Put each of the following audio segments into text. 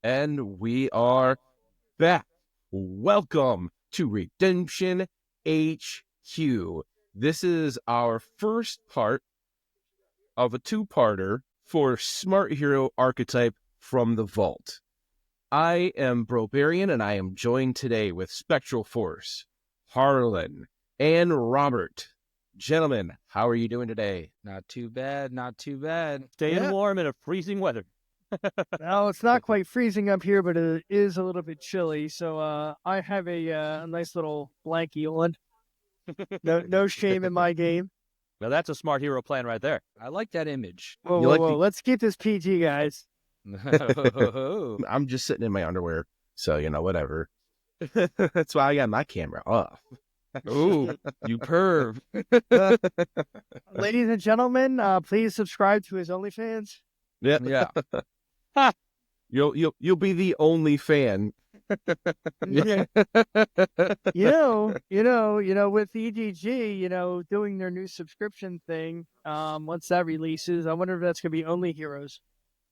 And we are back. Welcome to Redemption HQ. This is our first part of a two-parter for Smart Hero Archetype from the Vault. I am Brobarian, and I am joined today with Spectral Force, Harlan, and Robert. Gentlemen, how are you doing today? Not too bad, not too bad. Staying warm in a freezing weather. Well, it's not quite freezing up here, but it is a little bit chilly. So I have a nice little blankie on. No shame in my game. Well, that's a smart hero plan right there. I like that image. Whoa. Let's keep this PG, guys. I'm just sitting in my underwear, so, whatever. That's why I got my camera off. Ooh, you perv. Ladies and gentlemen, please subscribe to his OnlyFans. Yeah. You'll be the only fan. Yeah. With EDG, doing their new subscription thing, once that releases, I wonder if that's gonna be Only Heroes.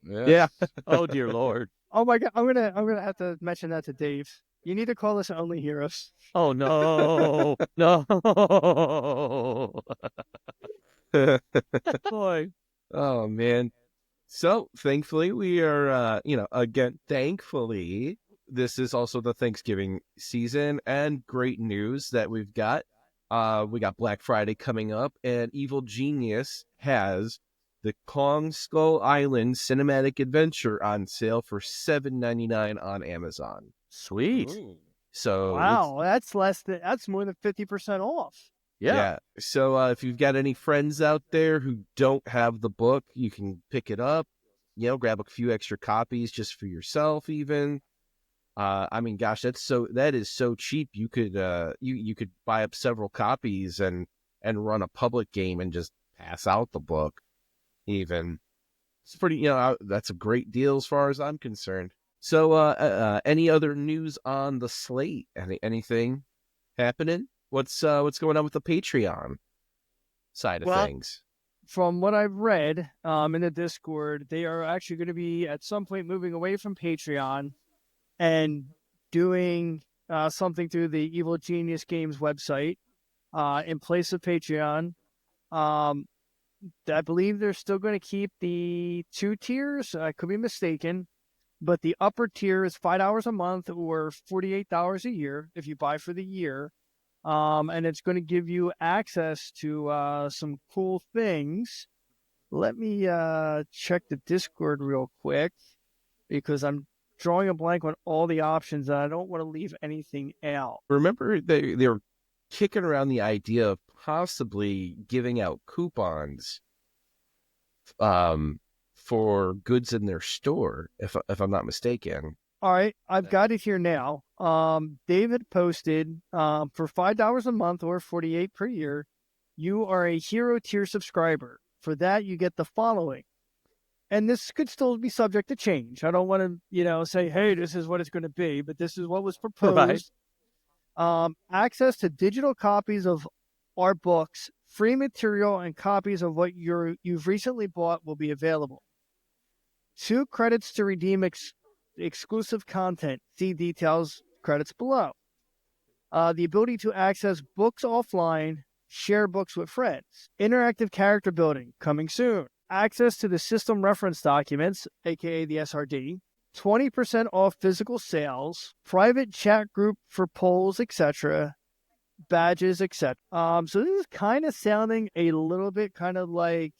Yeah. Oh dear Lord. Oh my God, I'm gonna have to mention that to Dave. You need to call us Only Heroes. Oh no. No. Boy. Oh man. So thankfully we are thankfully this is also the Thanksgiving season, and great news that we got Black Friday coming up, and Evil Genius has the Kong Skull Island Cinematic Adventure on sale for $7.99 on Amazon. Sweet. Ooh. So wow, that's more than 50% off. Yeah. So if you've got any friends out there who don't have the book, you can pick it up, grab a few extra copies just for yourself even. That is so cheap. You could you could buy up several copies and run a public game and just pass out the book even. It's pretty, that's a great deal as far as I'm concerned. So any other news on the slate? Anything happening? What's going on with the Patreon side of things? From what I've read in the Discord, they are actually going to be at some point moving away from Patreon and doing something through the Evil Genius Games website in place of Patreon. I believe they're still going to keep the 2 tiers. I could be mistaken, but the upper tier is $5 a month or $48 a year if you buy for the year. And it's going to give you access to some cool things. Let me check the Discord real quick because I'm drawing a blank on all the options and I don't want to leave anything out. Remember, they were kicking around the idea of possibly giving out coupons for goods in their store, if I'm not mistaken. All right, I've got it here now. David posted for $5 a month or $48 per year, you are a hero tier subscriber. For that, you get the following. And this could still be subject to change. I don't want to, say, hey, this is what it's going to be, but this is what was proposed. Right. Access to digital copies of our books, free material, and copies of what you've recently bought will be available. 2 credits to redeem exclusive content. See details, credits below. The ability to access books offline, share books with friends. Interactive character building, coming soon. Access to the system reference documents, aka the SRD. 20% off physical sales. Private chat group for polls, etc. Badges, etc. So this is kind of sounding a little bit kind of like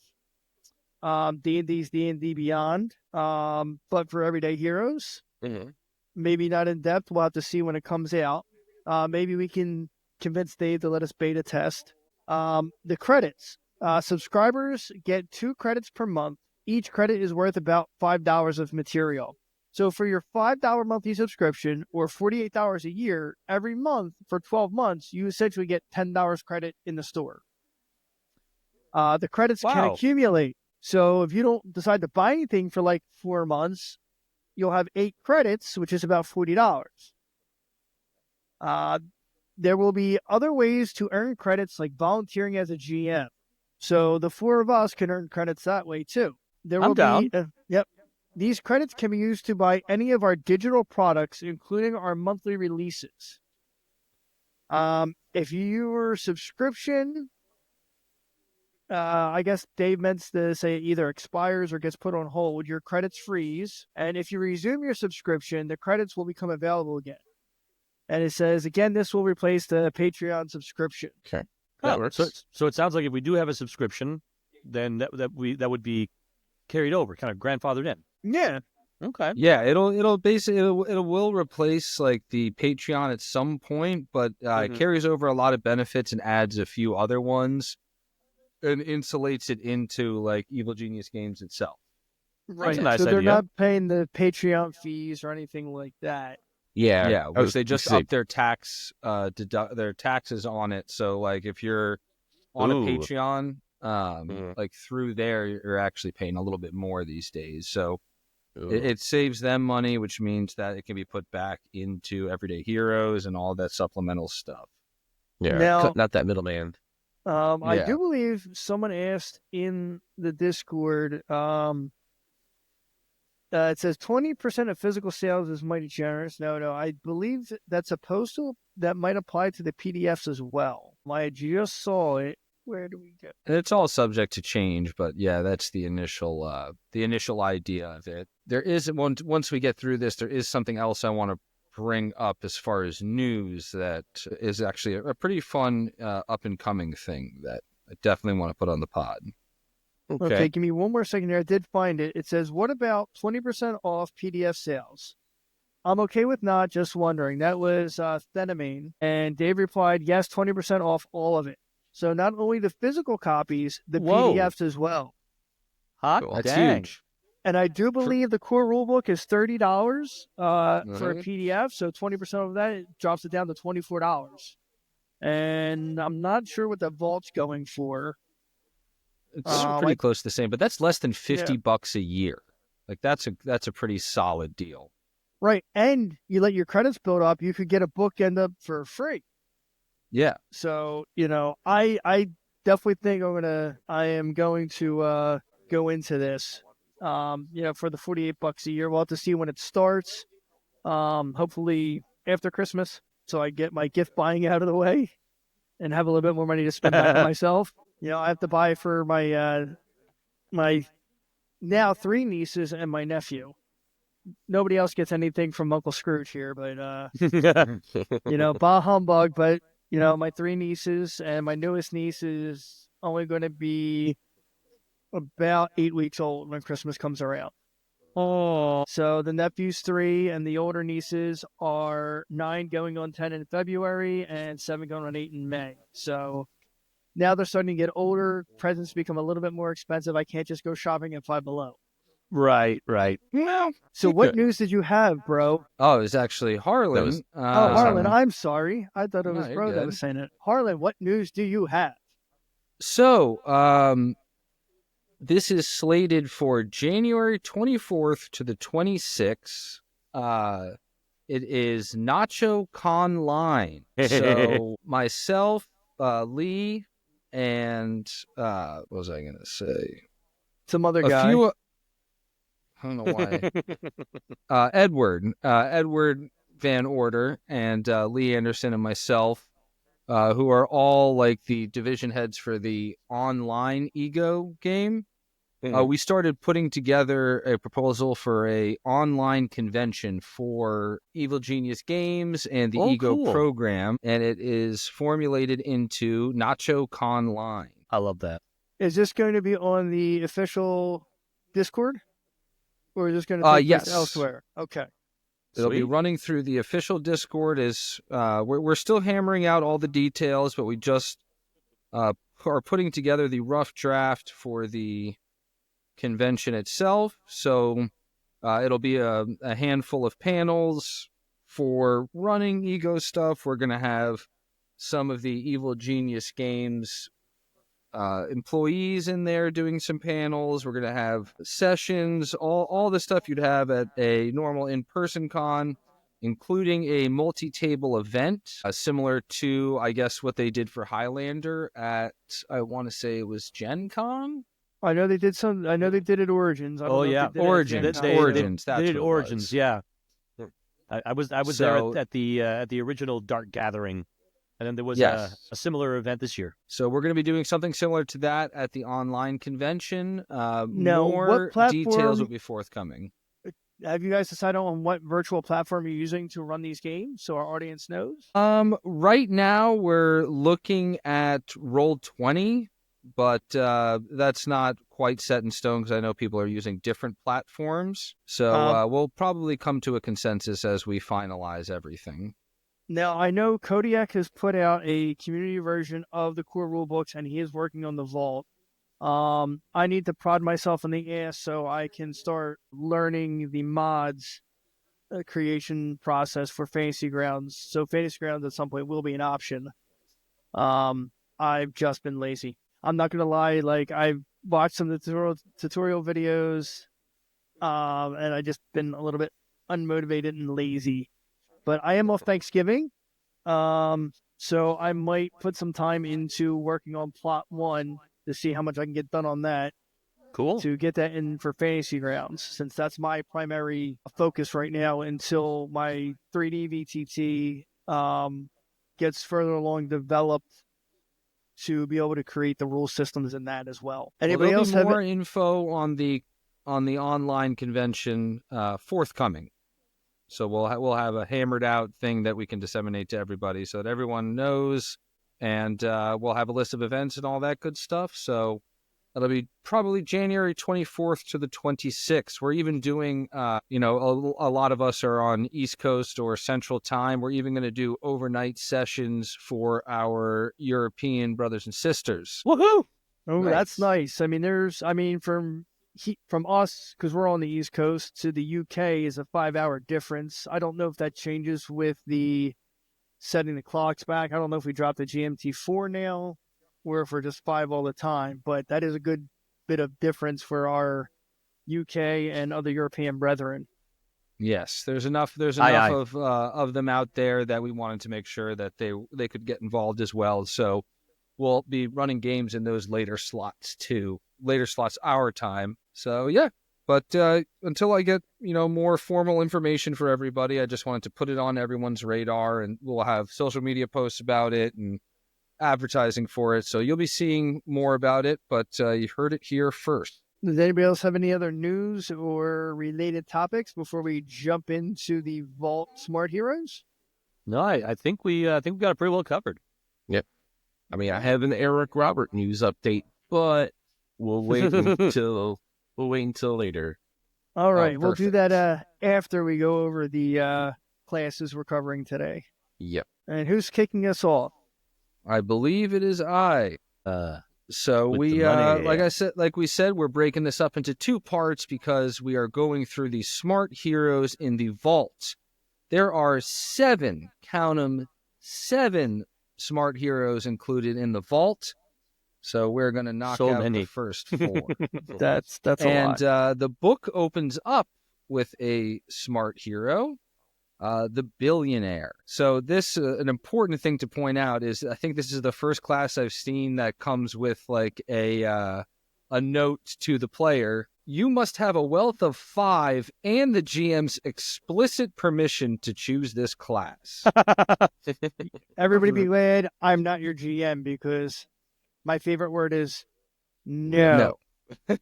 D&D's D&D Beyond, but for everyday heroes. Mm-hmm. Maybe not in depth. We'll have to see when it comes out. Maybe we can convince Dave to let us beta test. The credits. Subscribers get 2 credits per month. Each credit is worth about $5 of material. So for your $5 monthly subscription or $48 a year, every month for 12 months, you essentially get $10 credit in the store. The credits can accumulate. So if you don't decide to buy anything for like 4 months, you'll have 8 credits, which is about $40. There will be other ways to earn credits, like volunteering as a GM. So the 4 of us can earn credits that way too. I'm down. Yep. These credits can be used to buy any of our digital products, including our monthly releases. If your subscription, I guess Dave meant to say either expires or gets put on hold, your credits freeze. And if you resume your subscription, the credits will become available again. And it says, again, this will replace the Patreon subscription. Okay. That works. So it sounds like if we do have a subscription, then that would be carried over, kind of grandfathered in. Yeah. Okay. Yeah, it'll basically it will replace like the Patreon at some point, but it carries over a lot of benefits and adds a few other ones, and insulates it into like Evil Genius Games itself. Right. That's a nice so they're idea. not paying the Patreon fees or anything like that. Yeah, I was they just gonna say- up their their taxes on it. So like if you're on a Ooh. Patreon, like through there, you're actually paying a little bit more these days. So it saves them money, which means that it can be put back into Everyday Heroes and all that supplemental stuff. Yeah, Now- not that middleman. I Yeah. do believe someone asked in the Discord, it says 20% of physical sales is mighty generous. No, I believe that's a postal that might apply to the PDFs as well. I just saw it. Where do we go? And it's all subject to change, but yeah, that's the initial idea of it. There is once we get through this, there is something else I want to bring up as far as news that is actually a pretty fun up and coming thing that I definitely want to put on the pod. Okay, give me one more second here. I did find it. It says, what about 20% off PDF sales? I'm okay with not, just wondering. That was Thenamine. And Dave replied, yes, 20% off all of it. So not only the physical copies, the Whoa. PDFs as well. Hot Cool. That's dang. huge. And I do believe the core rulebook is $30 for a Mhm. PDF. So 20% of that it drops it down to $24. And I'm not sure what the vault's going for. It's pretty like- close to the same, but that's less than $50 a year. Like that's a pretty solid deal. Right. And you let your credits build up, you could get a book end up for free. Yeah. So, I definitely think I am going to go into this. For the $48 a year. We'll have to see when it starts. Hopefully after Christmas, so I get my gift buying out of the way and have a little bit more money to spend back on myself. I have to buy for my my now 3 nieces and my nephew. Nobody else gets anything from Uncle Scrooge here, but bah humbug. But my 3 nieces and my newest niece is only going to be about 8 weeks old when Christmas comes around. Oh, So the nephew's 3 and the older nieces are 9 going on 10 in February and 7 going on 8 in May. So now they're starting to get older. Presents become a little bit more expensive. I can't just go shopping at Five Below. right. Well, So what news did you have, bro? oh, it was actually Harlan. was- Harlan, I'm sorry. I thought it was No, you're bro that good. was saying it. Harlan, what news do you have? So, this is slated for January 24th to the 26th. It is Nacho Con Line. So myself, Lee, and what was I gonna say? Some other A guy. few. I don't know why. Edward Van Order, and Lee Anderson and myself, who are all like the division heads for the online Ego game. We started putting together a proposal for a online convention for Evil Genius Games and the Oh, Ego cool. program, and it is formulated into Nacho Con Line. I love that. Is this going to be on the official Discord? Or is this going to take yes. place elsewhere? Okay. It'll be Sweet. running through the official Discord. We're still hammering out all the details, but we just are putting together the rough draft for the convention itself. So it'll be a handful of panels for running Ego stuff. We're going to have some of the Evil Genius Games employees in there doing some panels. We're going to have sessions, all the stuff you'd have at a normal in-person con, including a multi-table event, similar to, I guess, what they did for Highlander at, I want to say it was Gen Con? I know they did some. I know they did it Origins. I don't Oh, know if yeah. they did it at Origins. Gen They- Con. Origins. That's They did what it Origins, was. yeah. I was there So- at the original Dark Gathering, and then there was Yes. a similar event this year. So we're going to be doing something similar to that at the online convention. Now, More what platform- details will be forthcoming. Have you guys decided on what virtual platform you're using to run these games, so our audience knows? Right now we're looking at Roll20, but that's not quite set in stone because I know people are using different platforms. So we'll probably come to a consensus as we finalize everything. Now, I know Kodiak has put out a community version of the core rulebooks, and he is working on the Vault. I need to prod myself in the ass so I can start learning the mods creation process for Fantasy Grounds. So Fantasy Grounds at some point will be an option. I've just been lazy. I'm not gonna lie. Like, I've watched some tutorial videos, and I just been a little bit unmotivated and lazy. But I am off Thanksgiving, so I might put some time into working on Plot 1 to see how much I can get done on that, Cool. to get that in for Fantasy Grounds, since that's my primary focus right now until my 3D VTT gets further along developed to be able to create the rule systems in that as well. Anybody There'll else be have more info on the online convention forthcoming. So we'll have a hammered out thing that we can disseminate to everybody so that everyone knows, and we'll have a list of events and all that good stuff. So it'll be probably January 24th to the 26th. We're even doing, a lot of us are on East Coast or Central Time. We're even going to do overnight sessions for our European brothers and sisters. Woohoo! Oh, Nice. that's nice. I mean, from us, because we're on the East Coast, to the UK is a 5-hour difference. I don't know if that changes with the setting the clocks back. I don't know if we drop the GMT4 now or if we're just 5 all the time, but that is a good bit of difference for our UK and other European brethren. Yes, there's enough Aye. of them out there that we wanted to make sure that they could get involved as well. So we'll be running games in those later slots too. Later slots our time. So yeah. But until I get, more formal information for everybody, I just wanted to put it on everyone's radar, and we'll have social media posts about it and advertising for it. So you'll be seeing more about it, but you heard it here first. Does anybody else have any other news or related topics before we jump into the Vault Smart Heroes? No, I think we got it pretty well covered. I mean, I have an Eric Robert news update, but we'll wait until later. All right, we'll do perfect. that after we go over the classes we're covering today. Yep. And who's kicking us off? I believe it is I. So With we, the money. like we said, we're breaking this up into 2 parts because we are going through the smart heroes in the vault. There are 7, count 'em, 7 smart heroes included in the vault. So we're going to knock So out many. the first 4. That's a And lot. the book opens up with a smart hero, the billionaire. So this, an important thing to point out is I think this is the first class I've seen that comes with like a note to the player. You must have a wealth of 5 and the GM's explicit permission to choose this class. Everybody be glad I'm not your GM, because my favorite word is no.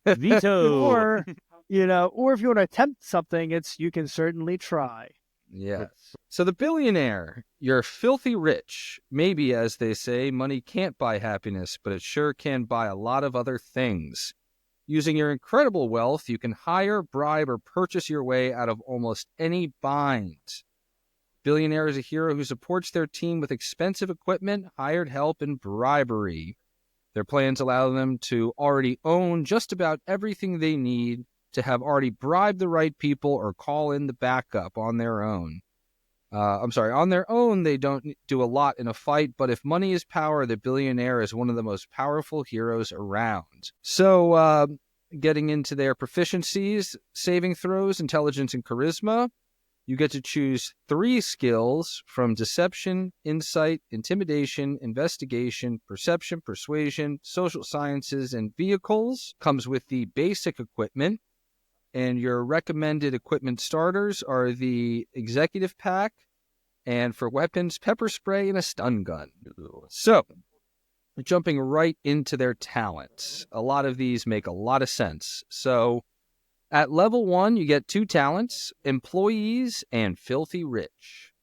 Veto. Or, or if you want to attempt something, it's you can certainly try. Yes. So the billionaire, you're filthy rich. Maybe, as they say, money can't buy happiness, but it sure can buy a lot of other things. Using your incredible wealth, you can hire, bribe, or purchase your way out of almost any bind. Billionaire is a hero who supports their team with expensive equipment, hired help, and bribery. Their plans allow them to already own just about everything they need, to have already bribed the right people, or call in the backup on their own. On their own, they don't do a lot in a fight, but if money is power, the billionaire is one of the most powerful heroes around. So, getting into their proficiencies, saving throws, intelligence, and charisma, You get to choose 3 skills from deception, insight, intimidation, investigation, perception, persuasion, social sciences, and vehicles. Comes with the basic equipment. And your recommended equipment starters are the executive pack, and for weapons, pepper spray and a stun gun. So, jumping right into their talents. A lot of these make a lot of sense. So, at level 1, you get 2 talents, employees and filthy rich.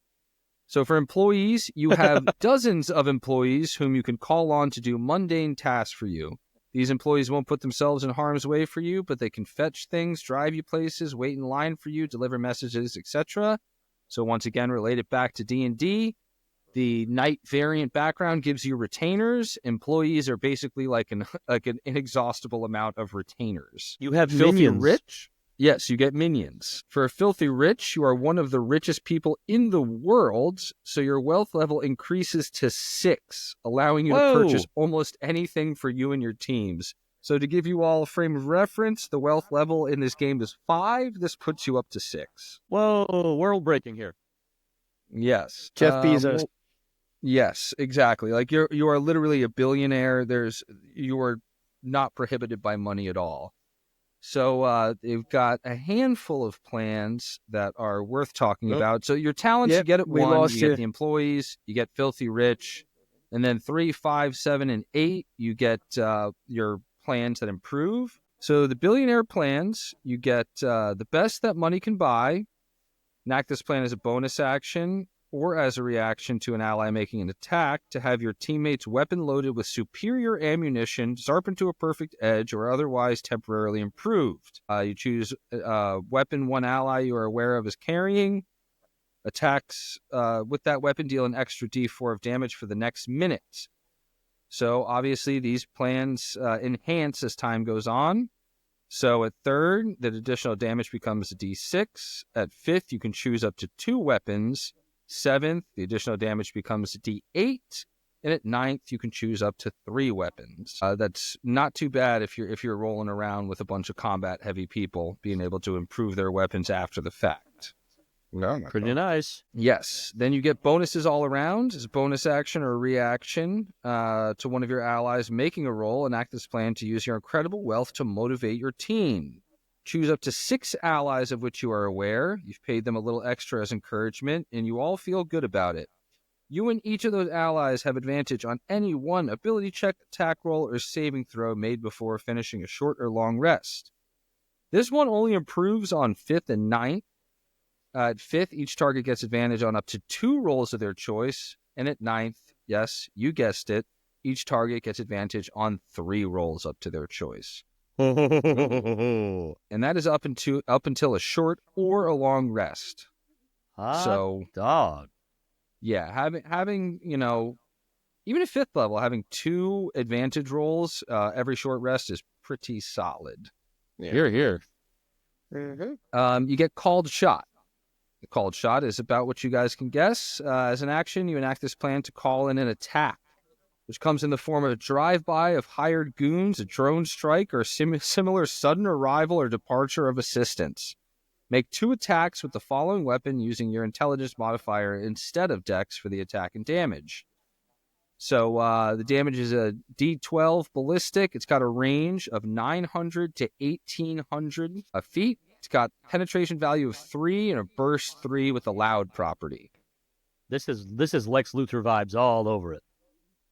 So for employees, you have dozens of employees whom you can call on to do mundane tasks for you. These employees won't put themselves in harm's way for you, but they can fetch things, drive you places, wait in line for you, deliver messages, etc. So once again, relate it back to D&D. The knight variant background gives you retainers. Employees are basically like an inexhaustible amount of retainers. You have Filthy minions. rich? Yes, you get minions. For a filthy rich, you are one of the richest people in the world, so your wealth level increases to 6, allowing you to purchase almost anything for you and your teams. So to give you all a frame of reference, the wealth level in this game is 5. This puts you up to 6. Whoa, world breaking here. Yes. Jeff Bezos. Yes, exactly. Like you are literally a billionaire. You are not prohibited by money at all. So they've got a handful of plans that are worth talking about. So your talents, you get at 1, you get the employees, you get filthy rich, and then 3, 5, 7, and 8, you get your plans that improve. So the billionaire plans, you get the best that money can buy. Enact this plan as a bonus action or as a reaction to an ally making an attack to have your teammates weapon loaded with superior ammunition, sharpened to a perfect edge, or otherwise temporarily improved. You choose weapon one ally you are aware of is carrying. Attacks with that weapon deal an extra D4 of damage for the next minute. So obviously these plans enhance as time goes on. So at 3rd, the additional damage becomes a D6. At 5th, you can choose up to 2 weapons. 7th, the additional damage becomes a D8, and at 9th, you can choose up to 3 weapons. That's not too bad if you're rolling around with a bunch of combat-heavy people, being able to improve their weapons after the fact. No, Pretty nice. Yes. Then you get bonuses all around as a bonus action or a reaction to one of your allies making a roll. Enact this plan to use your incredible wealth to motivate your team. Choose up to 6 allies of which you are aware. You've paid them a little extra as encouragement, and you all feel good about it. You and each of those allies have advantage on any one ability check, attack roll, or saving throw made before finishing a short or long rest. This one only improves on 5th and 9th. At 5th, each target gets advantage on up to 2 rolls of their choice, and at 9th, yes, you guessed it, each target gets advantage on 3 rolls up to their choice. And that is up until a short or a long rest. So dog. Yeah, having even at 5th level, having 2 advantage rolls every short rest is pretty solid. Yeah. Here. You get called shot. The called shot is about what you guys can guess. As an action, you enact this plan to call in an attack, which comes in the form of a drive-by of hired goons, a drone strike, or similar sudden arrival or departure of assistance. Make 2 attacks with the following weapon using your intelligence modifier instead of dex for the attack and damage. So the damage is a D12 ballistic. It's got a range of 900 to 1,800 feet. It's got penetration value of 3 and a burst 3 with a loud property. This is Lex Luthor vibes all over it.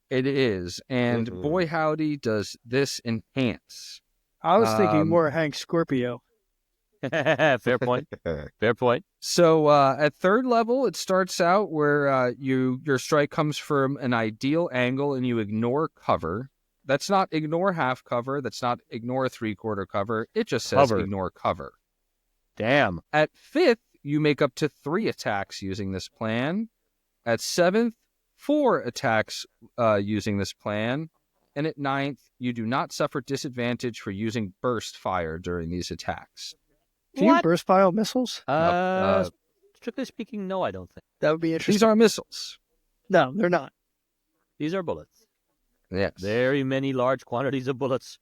It is, and boy howdy does this enhance. I was thinking more Hank Scorpio. Fair point. Fair point. So at 3rd level, it starts out where your strike comes from an ideal angle and you ignore cover. That's not ignore half cover. That's not ignore 3/4 cover. It just says ignore cover. Damn. At 5th, you make up to 3 attacks using this plan. At 7th, 4 attacks using this plan. And at 9th, you do not suffer disadvantage for using burst fire during these attacks. Can you burst fire missiles? Strictly speaking, no, I don't think. That would be interesting. These aren't missiles. No, they're not. These are bullets. Yes. Very many large quantities of bullets.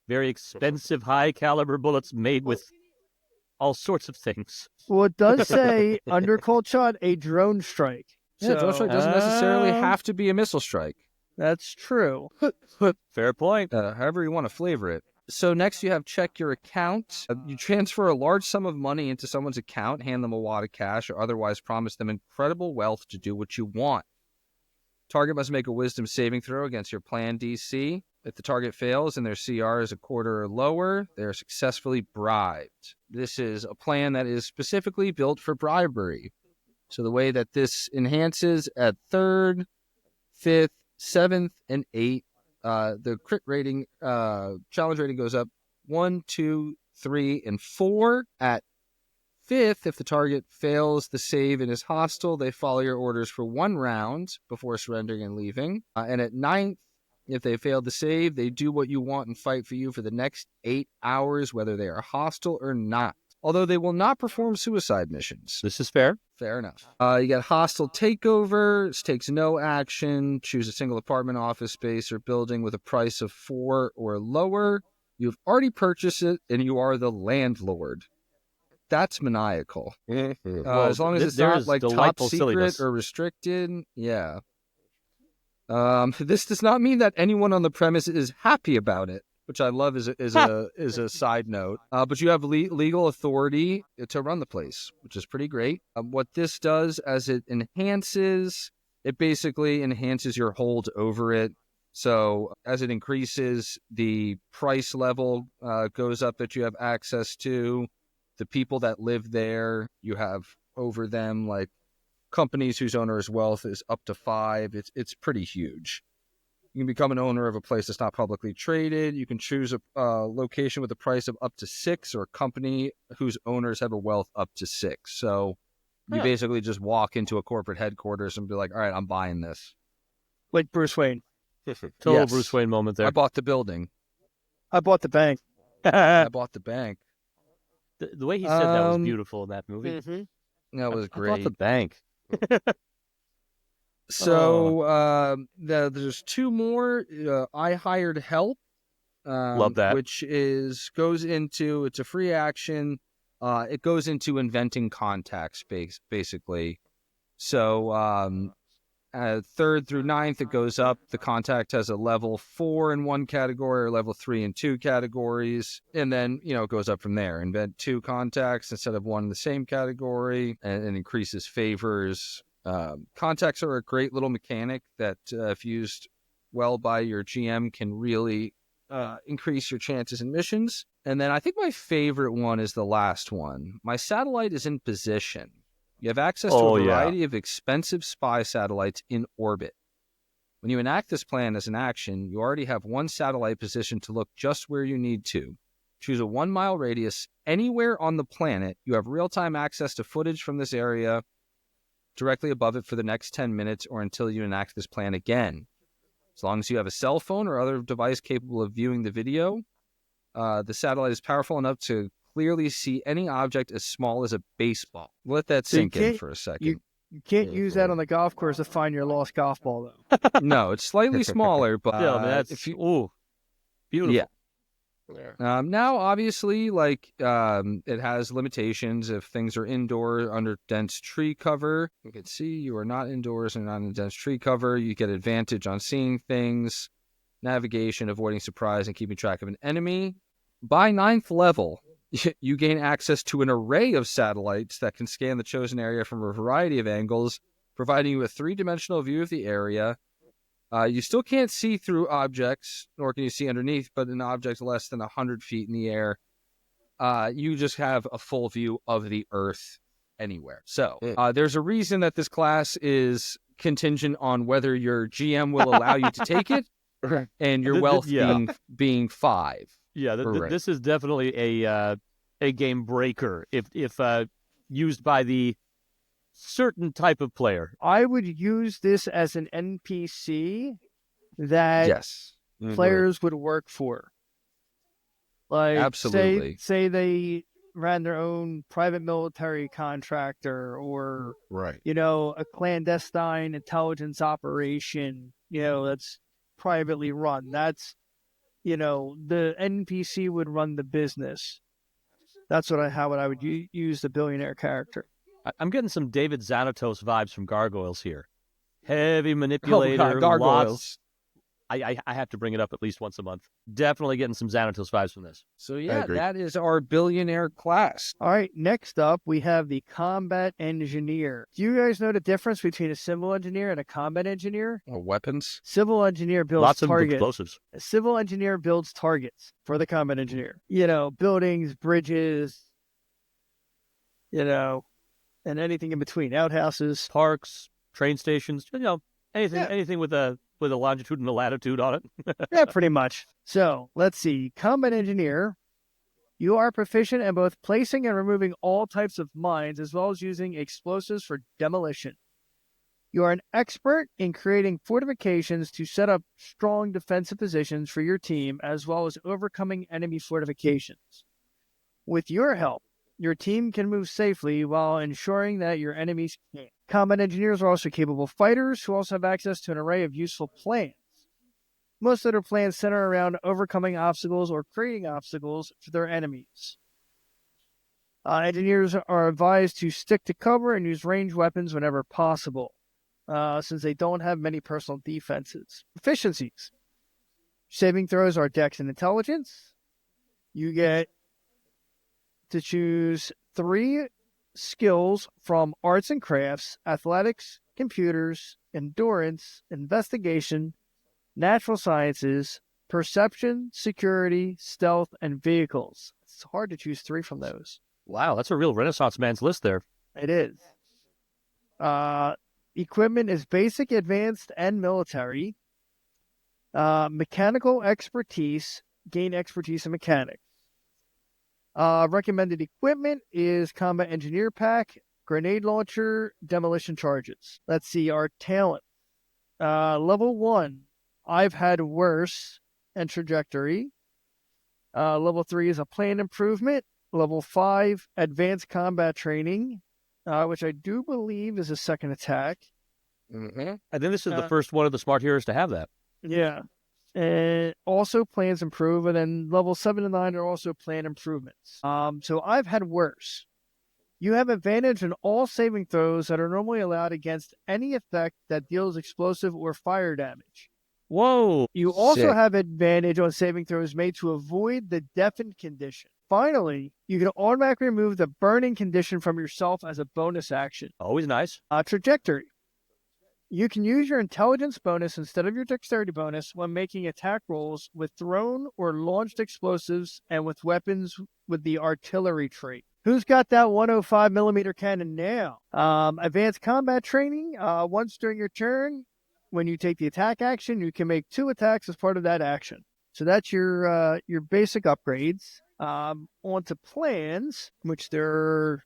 Very expensive, high-caliber bullets made with all sorts of things. Well, it does say under Cold Shot a drone strike. Yeah, drone strike doesn't necessarily Um, have to be a missile strike. That's true. Fair point. However you want to flavor it. So next you have check your account. You transfer a large sum of money into someone's account, hand them a wad of cash, or otherwise promise them incredible wealth to do what you want. Target must make a wisdom saving throw against your plan DC. If the target fails and their CR is a quarter or lower, they are successfully bribed. This is a plan that is specifically built for bribery. So the way that this enhances at 3rd, 5th, 7th, and 8th, the crit rating, challenge rating goes up 1, 2, 3, and 4. At 5th, if the target fails the save and is hostile, they follow your orders for 1 round before surrendering and leaving. And at 9th, if they fail the save, they do what you want and fight for you for the next 8 hours, whether they are hostile or not. Although they will not perform suicide missions. This is fair. Fair enough. You got hostile takeover. This takes no action. Choose a single apartment, office space, or building with a price of 4 or lower. You've already purchased it, and you are the landlord. That's maniacal. As long as it's not like top delightful secret silliness. or restricted. Yeah. This does not mean that anyone on the premise is happy about it, which I love is a side note. But you have legal authority to run the place, which is pretty great. What this does as it basically enhances your hold over it. So as it increases, the price level goes up that you have access to. The people that live there, you have over them, like companies whose owner's wealth is up to 5. It's pretty huge. You can become an owner of a place that's not publicly traded. You can choose a location with a price of up to 6, or a company whose owners have a wealth up to 6. So you basically just walk into a corporate headquarters and be like, all right, I'm buying this. Like Bruce Wayne. Total Yes. Bruce Wayne moment there. I bought the building. I bought the bank. I bought the bank. The way he said that was beautiful in that movie. That was I bought great. the bank. So there's 2 more. I hired help. Love that. Which it's a free action. It goes into inventing contacts, basically. So 3rd through 9th, it goes up. The contact has a level 4 in one category, or level 3 in 2 categories. And then, it goes up from there. Invent 2 contacts instead of 1 in the same category, and increases favors. Contacts are a great little mechanic that, if used well by your GM, can really increase your chances in missions. And then I think my favorite one is the last one. My satellite is in position. You have access to a variety of expensive spy satellites in orbit. When you enact this plan as an action, you already have 1 satellite positioned to look just where you need to. Choose a 1-mile radius anywhere on the planet. You have real-time access to footage from this area directly above it for the next 10 minutes, or until you enact this plan again. As long as you have a cell phone or other device capable of viewing the video, the satellite is powerful enough to clearly see any object as small as a baseball. Let that sink in for a second. You can't use that on the golf course to find your lost golf ball, though. No, it's slightly smaller, but Yeah, I mean, that's beautiful. Yeah. Now, obviously, it has limitations. If things are indoor under dense tree cover, you can see you are not indoors and not in dense tree cover. You get advantage on seeing things, navigation, avoiding surprise, and keeping track of an enemy. By 9th level, you gain access to an array of satellites that can scan the chosen area from a variety of angles, providing you a 3-dimensional view of the area. You still can't see through objects, nor can you see underneath, but an object less than 100 feet in the air, you just have a full view of the Earth anywhere. So there's a reason that this class is contingent on whether your GM will allow you to take it, and your wealth being 5. Yeah, this is definitely a game breaker if used by the certain type of player. I would use this as an NPC that players would work for. Like, absolutely. Say they ran their own private military contractor, or a clandestine intelligence operation, that's privately run. That's the NPC would run the business. That's how I would use the billionaire character. I'm getting some David Xanatos vibes from Gargoyles here. Heavy manipulator, Oh, God, gargoyles. lots. I have to bring it up at least once a month. Definitely getting some Xanatos vibes from this. So yeah, agree. that is our billionaire class. All right, next up, we have the combat engineer. Do you guys know the difference between a civil engineer and a combat engineer? Weapons. Civil engineer builds Lots of targets. explosives. A civil engineer builds targets for the combat engineer. You know, buildings, bridges, you know, and anything in between, outhouses. Parks, train stations, anything Yeah. anything with a longitude and a latitude on it. Yeah, pretty much. So let's see. Combat engineer. You are proficient in both placing and removing all types of mines, as well as using explosives for demolition. You are an expert in creating fortifications to set up strong defensive positions for your team, as well as overcoming enemy fortifications. With your help, your team can move safely while ensuring that your enemies can't. Combat engineers are also capable fighters who also have access to an array of useful plans. Most of their plans center around overcoming obstacles or creating obstacles for their enemies. Engineers are advised to stick to cover and use ranged weapons whenever possible, since they don't have many personal defenses. Efficiencies. Saving throws are Dex and Intelligence. You get to choose 3 skills from arts and crafts, athletics, computers, endurance, investigation, natural sciences, perception, security, stealth, and vehicles. It's hard to choose 3 from those. Wow, that's a real Renaissance man's list there. It is. Equipment is basic, advanced, and military. Mechanical expertise, gain expertise in mechanics. Recommended equipment is combat engineer pack, grenade launcher, demolition charges. Let's see, our talent. Level 1, I've had worse, and trajectory. Level 3 is a plan improvement. Level 5, advanced combat training, which I do believe is a second attack. Mm-hmm. I think this is the first one of the smart heroes to have that. Yeah. And also plans improve, and then level 7 and 9 are also plan improvements. So I've had worse. You have advantage in all saving throws that are normally allowed against any effect that deals explosive or fire damage. Whoa. You also Sick. have advantage on saving throws made to avoid the deafened condition. Finally, you can automatically remove the burning condition from yourself as a bonus action. Always nice. Trajectory. You can use your intelligence bonus instead of your dexterity bonus when making attack rolls with thrown or launched explosives and with weapons with the artillery trait. Who's got that 105 millimeter cannon now? Advanced combat training. Once during your turn, when you take the attack action, you can make 2 attacks as part of that action. So that's your basic upgrades. On to plans, which there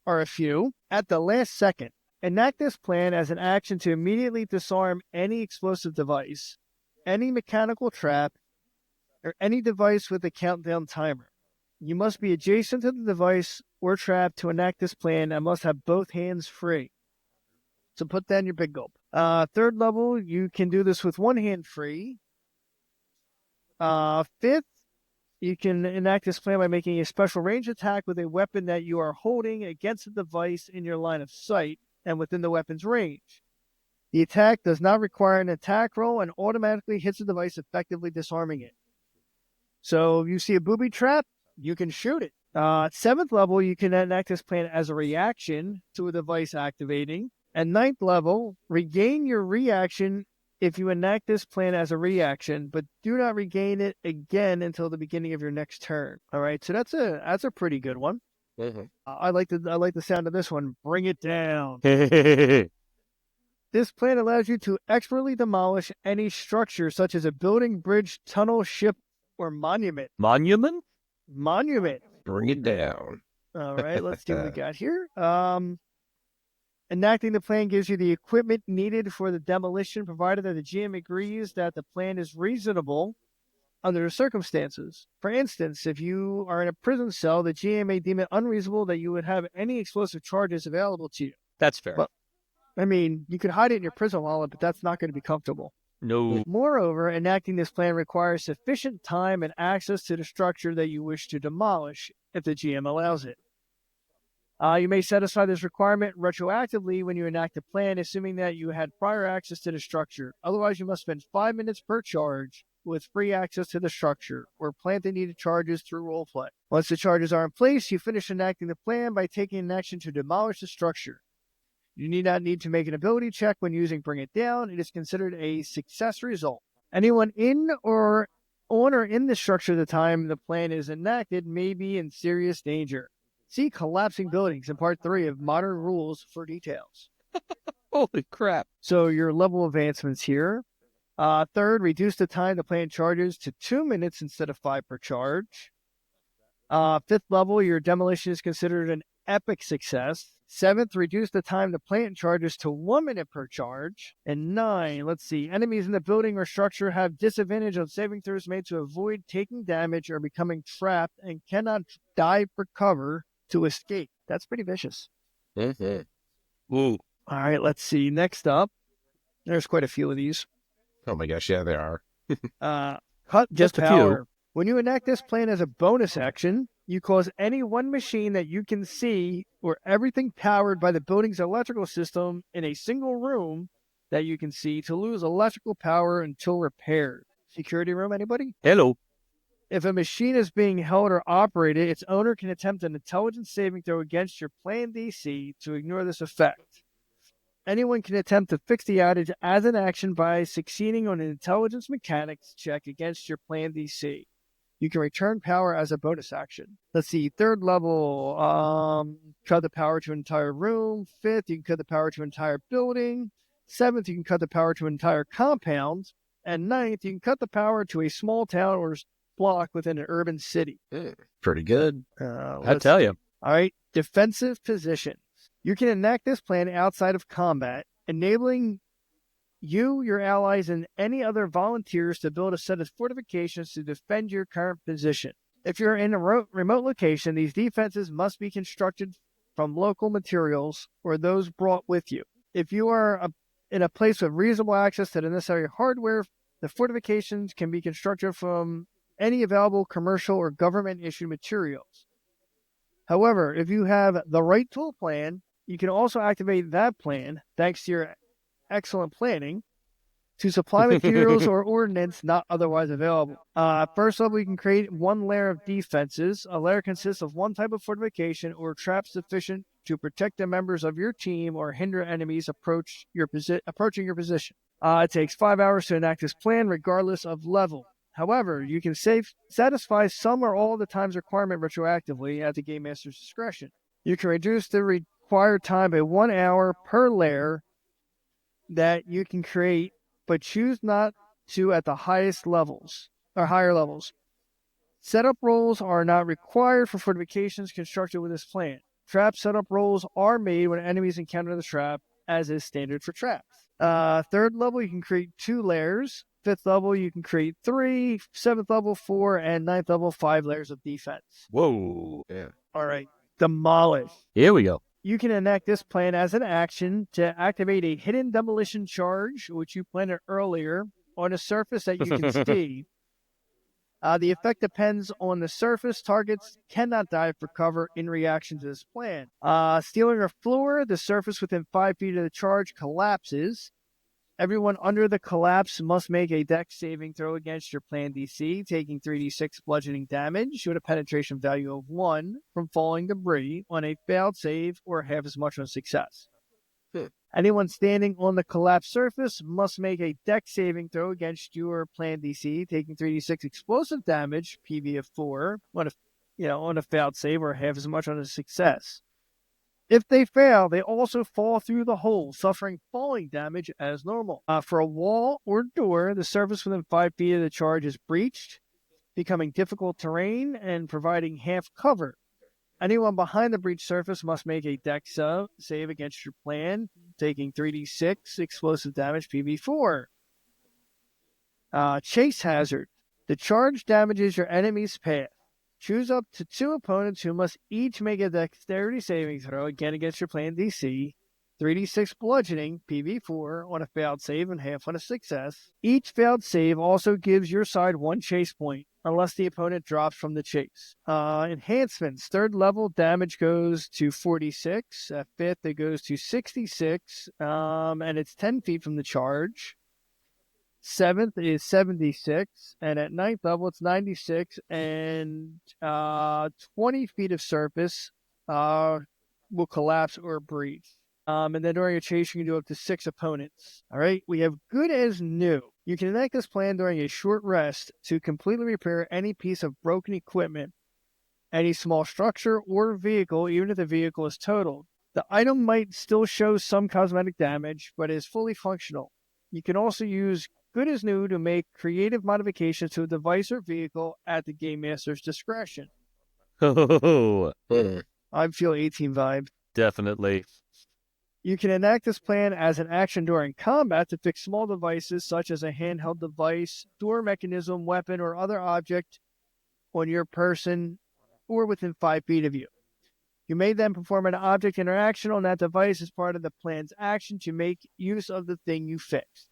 are a few. At the last second, enact this plan as an action to immediately disarm any explosive device, any mechanical trap, or any device with a countdown timer. You must be adjacent to the device or trap to enact this plan and must have both hands free. So put that in your big gulp. 3rd level, you can do this with 1 hand free. 5th, you can enact this plan by making a special range attack with a weapon that you are holding against a device in your line of sight and within the weapon's range. The attack does not require an attack roll and automatically hits the device, effectively disarming it. So if you see a booby trap, you can shoot it. 7th level, you can enact this plan as a reaction to a device activating. And 9th level, regain your reaction if you enact this plan as a reaction, but do not regain it again until the beginning of your next turn. All right, so that's a pretty good one. Mm-hmm. I like the sound of this one. Bring it down. Monument. This plan allows you to expertly demolish any structure, such as a building, bridge, tunnel, ship, or monument. Monument. Bring it down. All right, let's see what we got here. Enacting the plan gives you the equipment needed for the demolition, provided that the GM agrees that the plan is reasonable under the circumstances. For instance, if you are in a prison cell, the GM may deem it unreasonable that you would have any explosive charges available to you. That's fair. But, I mean, you could hide it in your prison wallet, but that's not going to be comfortable. No. Moreover, enacting this plan requires sufficient time and access to the structure that you wish to demolish, if the GM allows it. You may satisfy this requirement retroactively when you enact a plan, assuming that you had prior access to the structure. Otherwise, you must spend 5 minutes per charge with free access to the structure, or plant the needed charges through roleplay. Once the charges are in place, you finish enacting the plan by taking an action to demolish the structure. You need to make an ability check when using Bring It Down. It is considered a success result. Anyone in the structure at the time the plan is enacted may be in serious danger. See Collapsing Buildings in Part 3 of Modern Rules for details. Holy crap. So your level advancements here. Third, reduce the time the plan charges to 2 minutes instead of 5 per charge. Fifth level, your demolition is considered an epic success. Seventh, reduce the time the plant charges to 1 minute per charge. And 9, enemies in the building or structure have disadvantage on saving throws made to avoid taking damage or becoming trapped and cannot dive for cover to escape. That's pretty vicious. Ooh. All right, let's see. Next up, there's quite a few of these. Oh my gosh, yeah, there are. Cut Just the a few. power. When you enact this plan as a bonus action, you cause any one machine that you can see or everything powered by the building's electrical system in a single room that you can see to lose electrical power until repaired. Security room, anybody? Hello. If a machine is being held or operated, its owner can attempt an intelligence saving throw against your plan DC to ignore this effect. Anyone can attempt to fix the outage as an action by succeeding on an intelligence mechanics check against your plan DC. You can return power as a bonus action. Let's see, third level, cut the power to an entire room. Fifth, you can cut the power to an entire building. Seventh, you can cut the power to an entire compound. And ninth, you can cut the power to a small town or block within an urban city. Pretty good. I tell you. All right, defensive positions. You can enact this plan outside of combat, enabling you, your allies, and any other volunteers to build a set of fortifications to defend your current position. If you're in a remote location, these defenses must be constructed from local materials or those brought with you. If you are in a place with reasonable access to the necessary hardware, the fortifications can be constructed from any available commercial or government-issued materials. However, if you have the right tool plan, you can also activate that plan, thanks to your excellent planning, to supply materials or ordnance not otherwise available. First level, you can create one layer of defenses. A layer consists of one type of fortification or trap sufficient to protect the members of your team or hinder enemies approaching your position. It takes 5 hours to enact this plan, regardless of level. However, you can satisfy some or all of the time's requirement retroactively at the Game Master's discretion. You can reduce the required time by 1 hour per layer that you can create, but choose not to at the highest levels or higher levels. Setup rolls are not required for fortifications constructed with this plan. Trap setup rolls are made when enemies encounter the trap, as is standard for traps. Third level, you can create 2 layers. Fifth level, you can create 3. Seventh level, 4. And ninth level, 5 layers of defense. Whoa. Yeah. All right. Demolish. Here we go. You can enact this plan as an action to activate a hidden demolition charge, which you planted earlier, on a surface that you can see. The effect depends on the surface. Targets cannot dive for cover in reaction to this plan. Stealing a floor, the surface within 5 feet of the charge collapses. Everyone under the collapse must make a dex saving throw against your plan DC, taking 3d6 bludgeoning damage with a penetration value of 1 from falling debris on a failed save or half as much on success. Anyone standing on the collapsed surface must make a dex saving throw against your plan DC, taking 3d6 explosive damage, PV of 4, on a failed save or half as much on a success. If they fail, they also fall through the hole, suffering falling damage as normal. For a wall or door, the surface within 5 feet of the charge is breached, becoming difficult terrain and providing half cover. Anyone behind the breached surface must make a dex save against your plan, taking 3d6 explosive damage, PV4. Chase hazard. The charge damages your enemy's path. Choose up to 2 opponents who must each make a dexterity saving throw, again against your plan DC, 3d6 bludgeoning, PV4, on a failed save and half on a success. Each failed save also gives your side 1 chase point, unless the opponent drops from the chase. Enhancements. 3rd level damage goes to 46. At 5th, it goes to 66, and it's 10 feet from the charge. 7th is 76, and at 9th level, it's 96, and 20 feet of surface will collapse or breach. And then during a chase, you can do up to 6 opponents. All right, we have good as new. You can enact this plan during a short rest to completely repair any piece of broken equipment, any small structure or vehicle, even if the vehicle is totaled. The item might still show some cosmetic damage, but is fully functional. You can also use good as new to make creative modifications to a device or vehicle at the Game Master's discretion. Oh, I feel 18 vibe. definitely. You can enact this plan as an action during combat to fix small devices such as a handheld device, door mechanism, weapon, or other object on your person or within 5 feet of you. You may then perform an object interaction on that device as part of the plan's action to make use of the thing you fixed.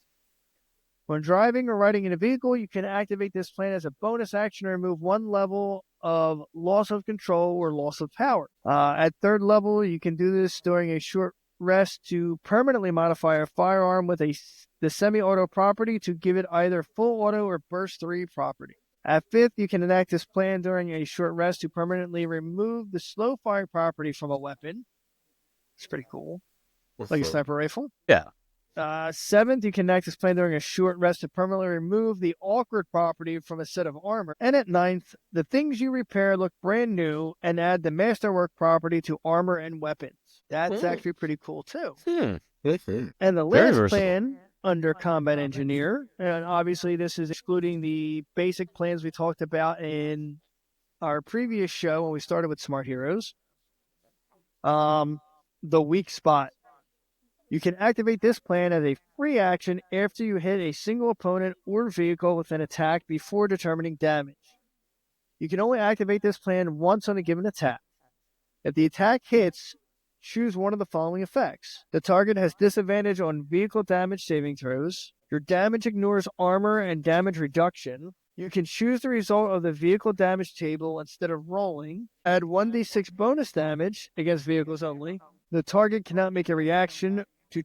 When driving or riding in a vehicle, you can activate this plan as a bonus action to remove 1 level of loss of control or loss of power. At 3rd level, you can do this during a short rest to permanently modify a firearm with the semi-auto property to give it either full auto or burst 3 property. At 5th, you can enact this plan during a short rest to permanently remove the slow fire property from a weapon. It's pretty cool. Like a sniper rifle. Yeah. 7th, you can enact this plan during a short rest to permanently remove the awkward property from a set of armor. And at 9th, the things you repair look brand new and add the masterwork property to armor and weapons. That's actually pretty cool too. And the Very last versatile. plan under Combat Engineer, and obviously this is excluding the basic plans we talked about in our previous show when we started with Smart Heroes. The weak spot. You can activate this plan as a free action after you hit a single opponent or vehicle with an attack before determining damage. You can only activate this plan once on a given attack. If the attack hits, choose one of the following effects. The target has disadvantage on vehicle damage saving throws. Your damage ignores armor and damage reduction. You can choose the result of the vehicle damage table instead of rolling. Add 1d6 bonus damage against vehicles only. The target cannot make a reaction to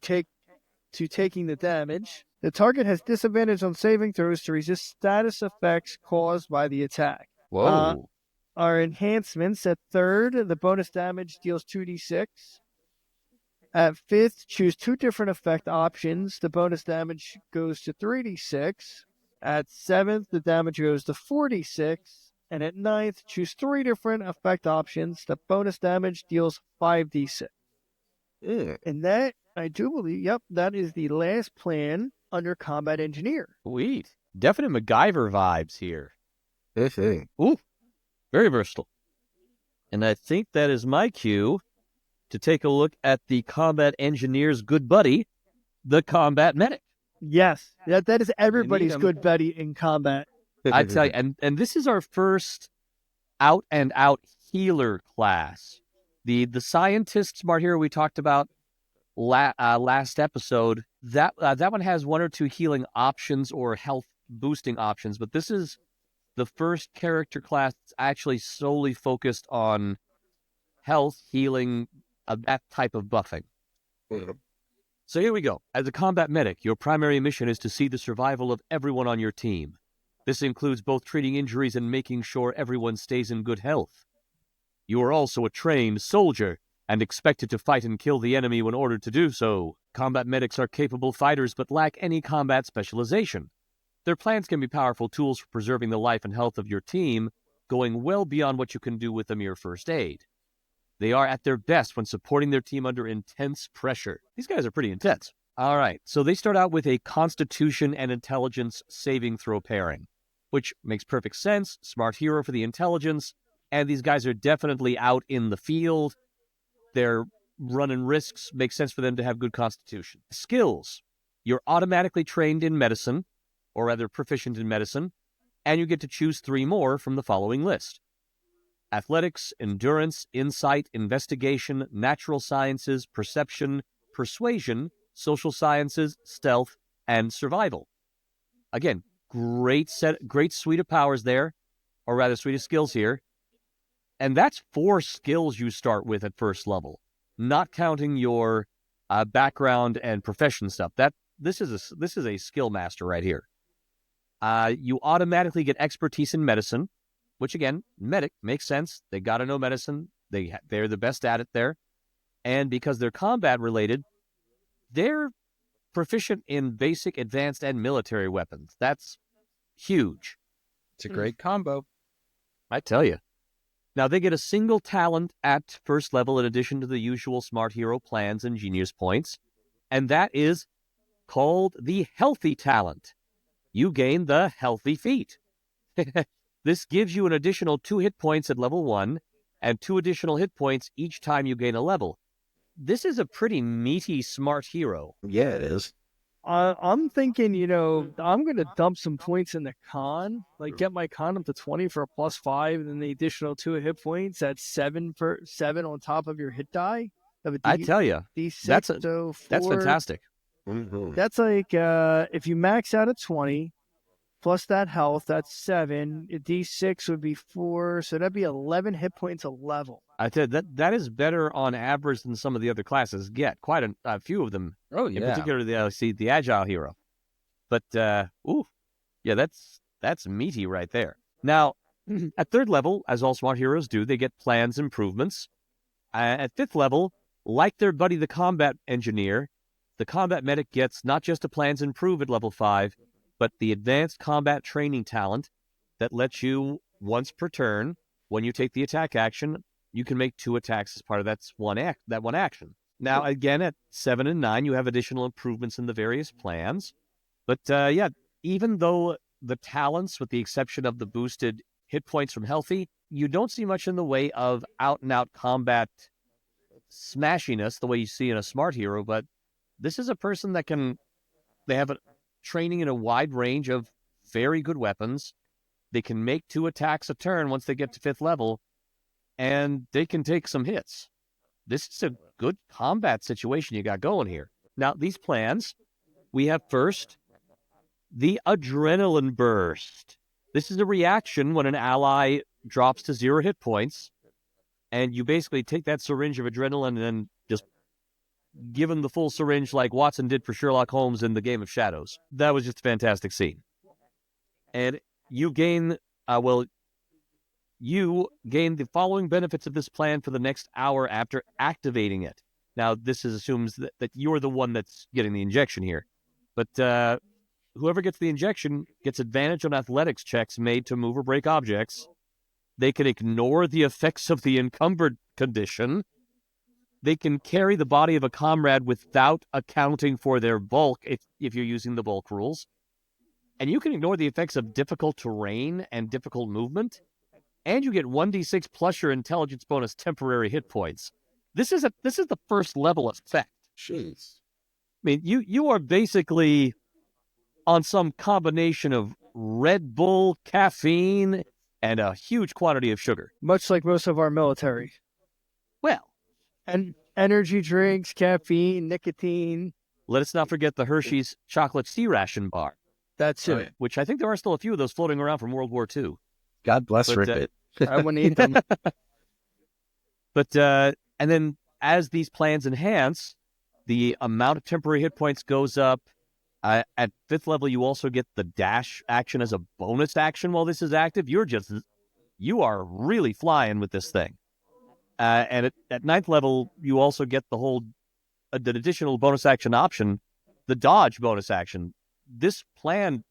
taking the damage. The target has disadvantage on saving throws to resist status effects caused by the attack. Whoa. Our enhancements: at 3rd, the bonus damage deals 2d6. At 5th, choose 2 different effect options. The bonus damage goes to 3d6. At 7th, the damage goes to 4d6. And at 9th, choose 3 different effect options. The bonus damage deals 5d6. And that, I do believe, that is the last plan under Combat Engineer. Sweet. Definite MacGyver vibes here. Ooh, very versatile. And I think that is my cue to take a look at the Combat Engineer's good buddy, the Combat Medic. Yes, that is everybody's 'em. good buddy in combat. I tell you, and this is our first out-and-out healer class. The scientist Smart Hero we talked about last episode, that one has 1 or 2 healing options or health boosting options, but this is the first character class that's actually solely focused on health, healing, that type of buffing. So here we go. As a combat medic, your primary mission is to see the survival of everyone on your team. This includes both treating injuries and making sure everyone stays in good health. You are also a trained soldier and expected to fight and kill the enemy when ordered to do so. Combat medics are capable fighters but lack any combat specialization. Their plans can be powerful tools for preserving the life and health of your team, going well beyond what you can do with a mere first aid. They are at their best when supporting their team under intense pressure. These guys are pretty intense. All right, so they start out with a Constitution and Intelligence saving throw pairing, which makes perfect sense. Smart Hero for the intelligence, and these guys are definitely out in the field. They're running risks. Makes sense for them to have good Constitution. Skills. You're automatically trained in medicine, or rather proficient in medicine, and you get to choose 3 more from the following list: athletics, endurance, insight, investigation, natural sciences, perception, persuasion, social sciences, stealth, and survival. Again, great suite of powers there, or rather suite of skills here. And that's 4 skills you start with at first level, not counting your background and profession stuff. This is a skill master right here. You automatically get expertise in medicine, which again, medic makes sense. They got to know medicine. They're the best at it there. And because they're combat related, they're proficient in basic, advanced, and military weapons. That's huge. It's a great combo. I tell you. Now, they get a single talent at first level in addition to the usual Smart Hero plans and Genius points, and that is called the Healthy Talent. You gain the Healthy Feat. This gives you an additional 2 hit points at level 1 and 2 additional hit points each time you gain a level. This is a pretty meaty Smart Hero. Yeah, it is. I'm thinking, I'm going to dump some points in the con, like get my con up to 20 for a +5, and then the additional 2 hit points. That's 7 on top of your hit die. I tell you, D6, that's that's fantastic. Mm-hmm. That's like if you max out at 20 plus that health, that's 7. A D6 would be 4, so that'd be 11 hit points a level. I tell you, that is better on average than some of the other classes get. Quite a few of them. Oh, In yeah. particular, the Agile Hero. But, yeah, that's meaty right there. Now, at 3rd level, as all Smart Heroes do, they get plans improvements. At 5th level, like their buddy the Combat Engineer, the Combat Medic gets not just a plans improve at level 5, but the Advanced Combat Training talent that lets you, once per turn, when you take the attack action, you can make 2 attacks as part of that one action. Now, again, at 7 and 9, you have additional improvements in the various plans. But, yeah, even though the talents, with the exception of the boosted hit points from Healthy, you don't see much in the way of out-and-out combat smashiness the way you see in a Smart Hero, but this is a person that they have a training in a wide range of very good weapons. They can make 2 attacks a turn once they get to 5th level, and they can take some hits. This is a good combat situation you got going here. Now, these plans, we have first the Adrenaline Burst. This is a reaction when an ally drops to 0 hit points, and you basically take that syringe of adrenaline and then just give him the full syringe like Watson did for Sherlock Holmes in The Game of Shadows. That was just a fantastic scene. And you gain, you gain the following benefits of this plan for the next hour after activating it. Now, this assumes that you're the one that's getting the injection here. But whoever gets the injection gets advantage on athletics checks made to move or break objects. They can ignore the effects of the encumbered condition. They can carry the body of a comrade without accounting for their bulk if you're using the bulk rules. And you can ignore the effects of difficult terrain and difficult movement. And you get 1d6 plus your intelligence bonus temporary hit points. This is the first level effect. Jeez. I mean, you are basically on some combination of Red Bull, caffeine, and a huge quantity of sugar. Much like most of our military. Well, And energy drinks, caffeine, nicotine. let us not forget the Hershey's chocolate C-ration bar, That's Oh, it. yeah. which I think there are still a few of those floating around from World War II. God bless But, Ribbit. I wouldn't eat them. But, and then as these plans enhance, the amount of temporary hit points goes up. At 5th level, you also get the dash action as a bonus action while this is active. You are really flying with this thing. And at 9th level, you also get the additional bonus action option, the dodge bonus action. This plan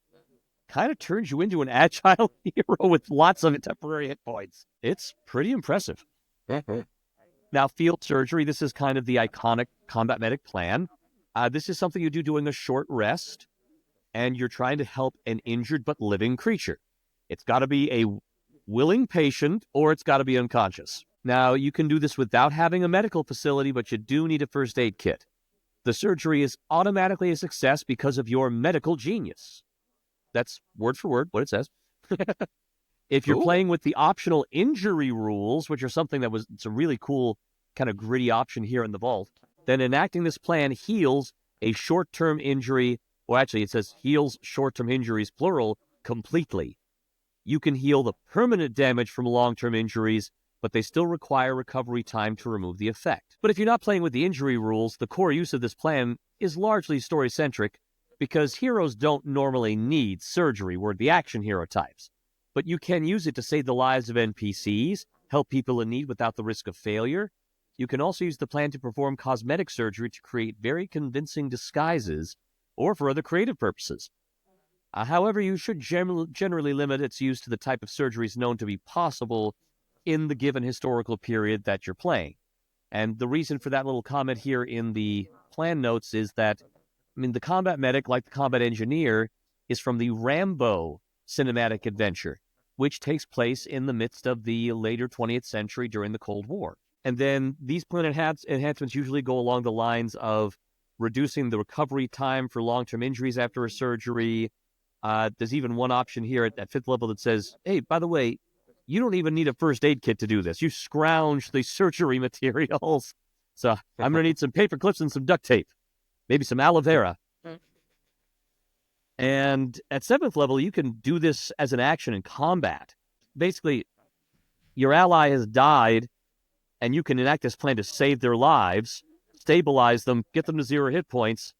kind of turns you into an agile hero with lots of temporary hit points. It's pretty impressive. Now, field surgery, this is kind of the iconic combat medic plan. This is something you do during a short rest, and you're trying to help an injured but living creature. It's got to be a willing patient, or it's got to be unconscious. Now, you can do this without having a medical facility, but you do need a first aid kit. The surgery is automatically a success because of your medical genius. That's word for word what it says. If you're Cool. playing with the optional injury rules, which are something it's a really cool kind of gritty option here in the vault, then enacting this plan heals a short-term injury, or actually it says heals short-term injuries, plural, completely. You can heal the permanent damage from long-term injuries, but they still require recovery time to remove the effect. But if you're not playing with the injury rules, the core use of this plan is largely story-centric, because heroes don't normally need surgery. We're the action hero types. But you can use it to save the lives of NPCs, help people in need without the risk of failure. You can also use the plan to perform cosmetic surgery to create very convincing disguises, or for other creative purposes. However, you should generally limit its use to the type of surgeries known to be possible in the given historical period that you're playing. And the reason for that little comment here in the plan notes is that, the combat medic, like the combat engineer, is from the Rambo cinematic adventure, which takes place in the midst of the later 20th century during the Cold War. And then these plan enhancements usually go along the lines of reducing the recovery time for long-term injuries after a surgery. There's even one option here at 5th level that says, hey, by the way, you don't even need a first aid kit to do this. You scrounge the surgery materials. So I'm going to need some paper clips and some duct tape, maybe some aloe vera. And at 7th level, you can do this as an action in combat. Basically, your ally has died, and you can enact this plan to save their lives, stabilize them, get them to 0 hit points,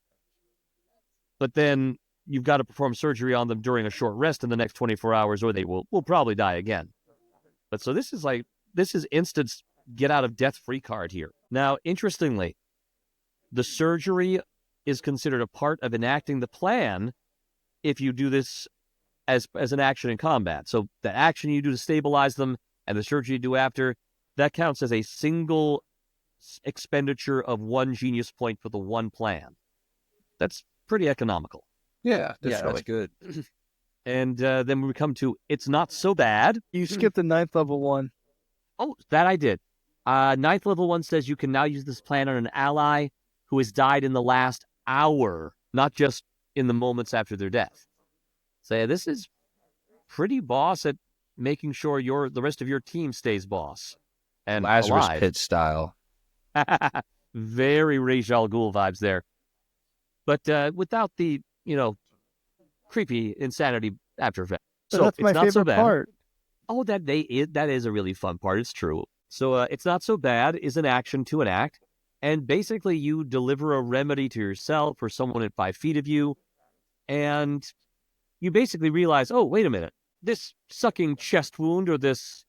but then you've got to perform surgery on them during a short rest in the next 24 hours, or they will probably die again. But so this is instant get-out-of-death-free card here. Now, interestingly, the surgery is considered a part of enacting the plan if you do this as an action in combat. So the action you do to stabilize them and the surgery you do after, that counts as a single expenditure of 1 genius point for the one plan. That's pretty economical. Yeah, Yeah, that's good. And then we come to It's Not So Bad. You skipped the 9th level one. Oh, that I did. 9th level one says you can now use this plan on an ally who has died in the last hour, not just in the moments after their death. So yeah, this is pretty boss at making sure the rest of your team stays boss and Lazarus alive. Pit style. Very Ra's al Ghul vibes there. But without the, creepy insanity after effect. So that's it's my not so favorite bad. part. Oh, that is a really fun part. It's true. So It's Not So Bad is an action to enact. And basically you deliver a remedy to yourself or someone at 5 feet of you. And you basically realize, oh, wait a minute. This sucking chest wound or this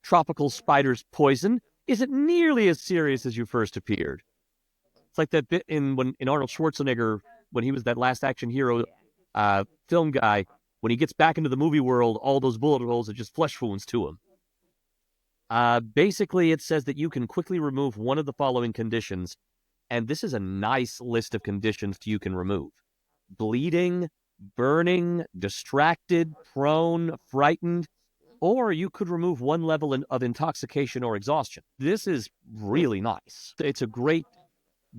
tropical spider's poison isn't nearly as serious as you first appeared. It's like that bit in Arnold Schwarzenegger, when he was that Last Action Hero film guy, when he gets back into the movie world, all those bullet holes are just flesh wounds to him. Basically, it says that you can quickly remove one of the following conditions, and this is a nice list of conditions you can remove. Bleeding, burning, distracted, prone, frightened, or you could remove 1 level of intoxication or exhaustion. This is really nice. It's a great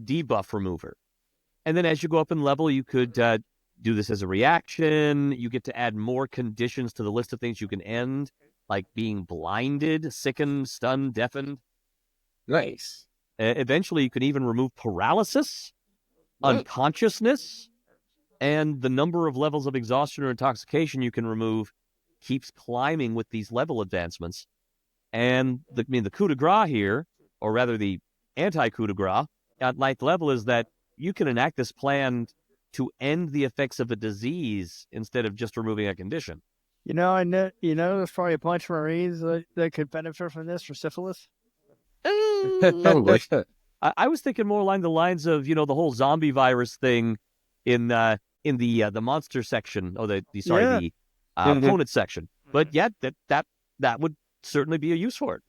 debuff remover. And then as you go up in level, you could do this as a reaction. You get to add more conditions to the list of things you can end, like being blinded, sickened, stunned, deafened. Nice. Eventually, you can even remove paralysis, unconsciousness, and the number of levels of exhaustion or intoxication you can remove keeps climbing with these level advancements. And the coup de grace here, or rather the anti-coup de grace, at 9th level is that you can enact this plan to end the effects of a disease instead of just removing a condition. I know, there's probably a bunch of Marines that could benefit from this for syphilis. Probably. I was thinking more along the lines of, the whole zombie virus thing in the monster section, or the opponent section. But yeah, that would certainly be a use for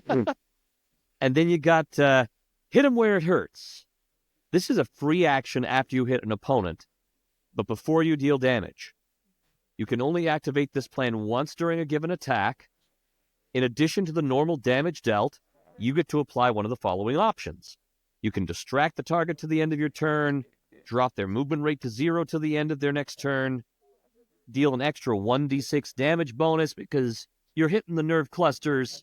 it. And then you got Hit 'em where it hurts. This is a free action after you hit an opponent, but before you deal damage. You can only activate this plan once during a given attack. In addition to the normal damage dealt, you get to apply one of the following options. You can distract the target to the end of your turn, drop their movement rate to 0 to the end of their next turn, deal an extra 1d6 damage bonus because you're hitting the nerve clusters,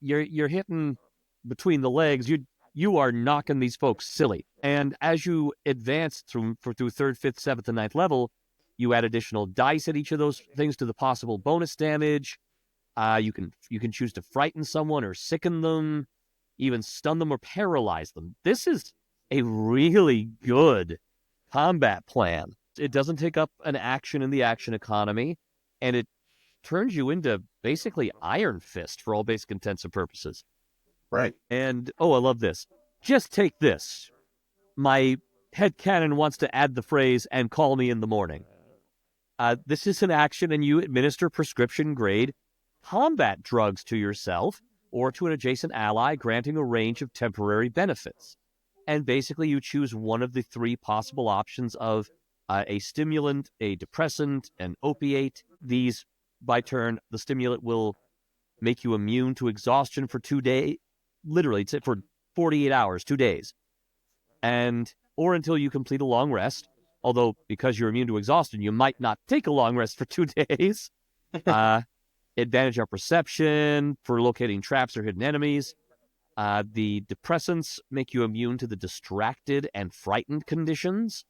you're hitting between the legs, you you are knocking these folks silly. And as you advance through 3rd, 5th, 7th, and 9th level, you add additional dice at each of those things to the possible bonus damage. You can choose to frighten someone or sicken them, even stun them or paralyze them. This is a really good combat plan. It doesn't take up an action in the action economy, and it turns you into basically Iron Fist for all basic intents and purposes. Right. And, I love this. Just take this. My headcanon wants to add the phrase, and call me in the morning. This is an action, and you administer prescription-grade combat drugs to yourself or to an adjacent ally, granting a range of temporary benefits. And basically, you choose one of the 3 possible options of a stimulant, a depressant, an opiate. These, by turn, the stimulant will make you immune to exhaustion for 2 days. Literally, it's for 48 hours, 2 days. Or until you complete a long rest. Although, because you're immune to exhaustion, you might not take a long rest for 2 days. Advantage on perception for locating traps or hidden enemies. The depressants make you immune to the distracted and frightened conditions,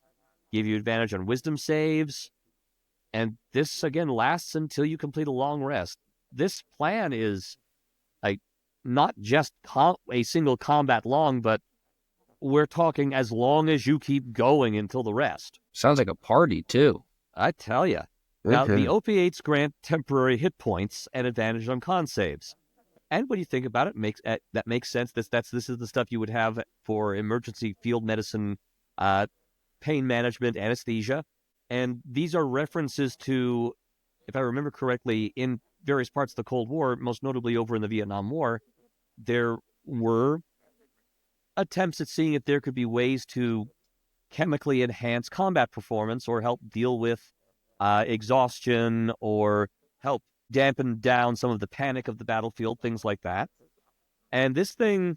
give you advantage on wisdom saves, and this, again, lasts until you complete a long rest. This plan is not just a single combat long, but we're talking as long as you keep going until the rest. Sounds like a party, too. I tell you. Now, the opiates grant temporary hit points and advantage on con saves. And when you think about it, that makes sense. This is the stuff you would have for emergency field medicine, pain management, anesthesia. And these are references to, if I remember correctly, in various parts of the Cold War, most notably over in the Vietnam War, there were attempts at seeing if there could be ways to chemically enhance combat performance or help deal with exhaustion or help dampen down some of the panic of the battlefield, things like that. And this thing,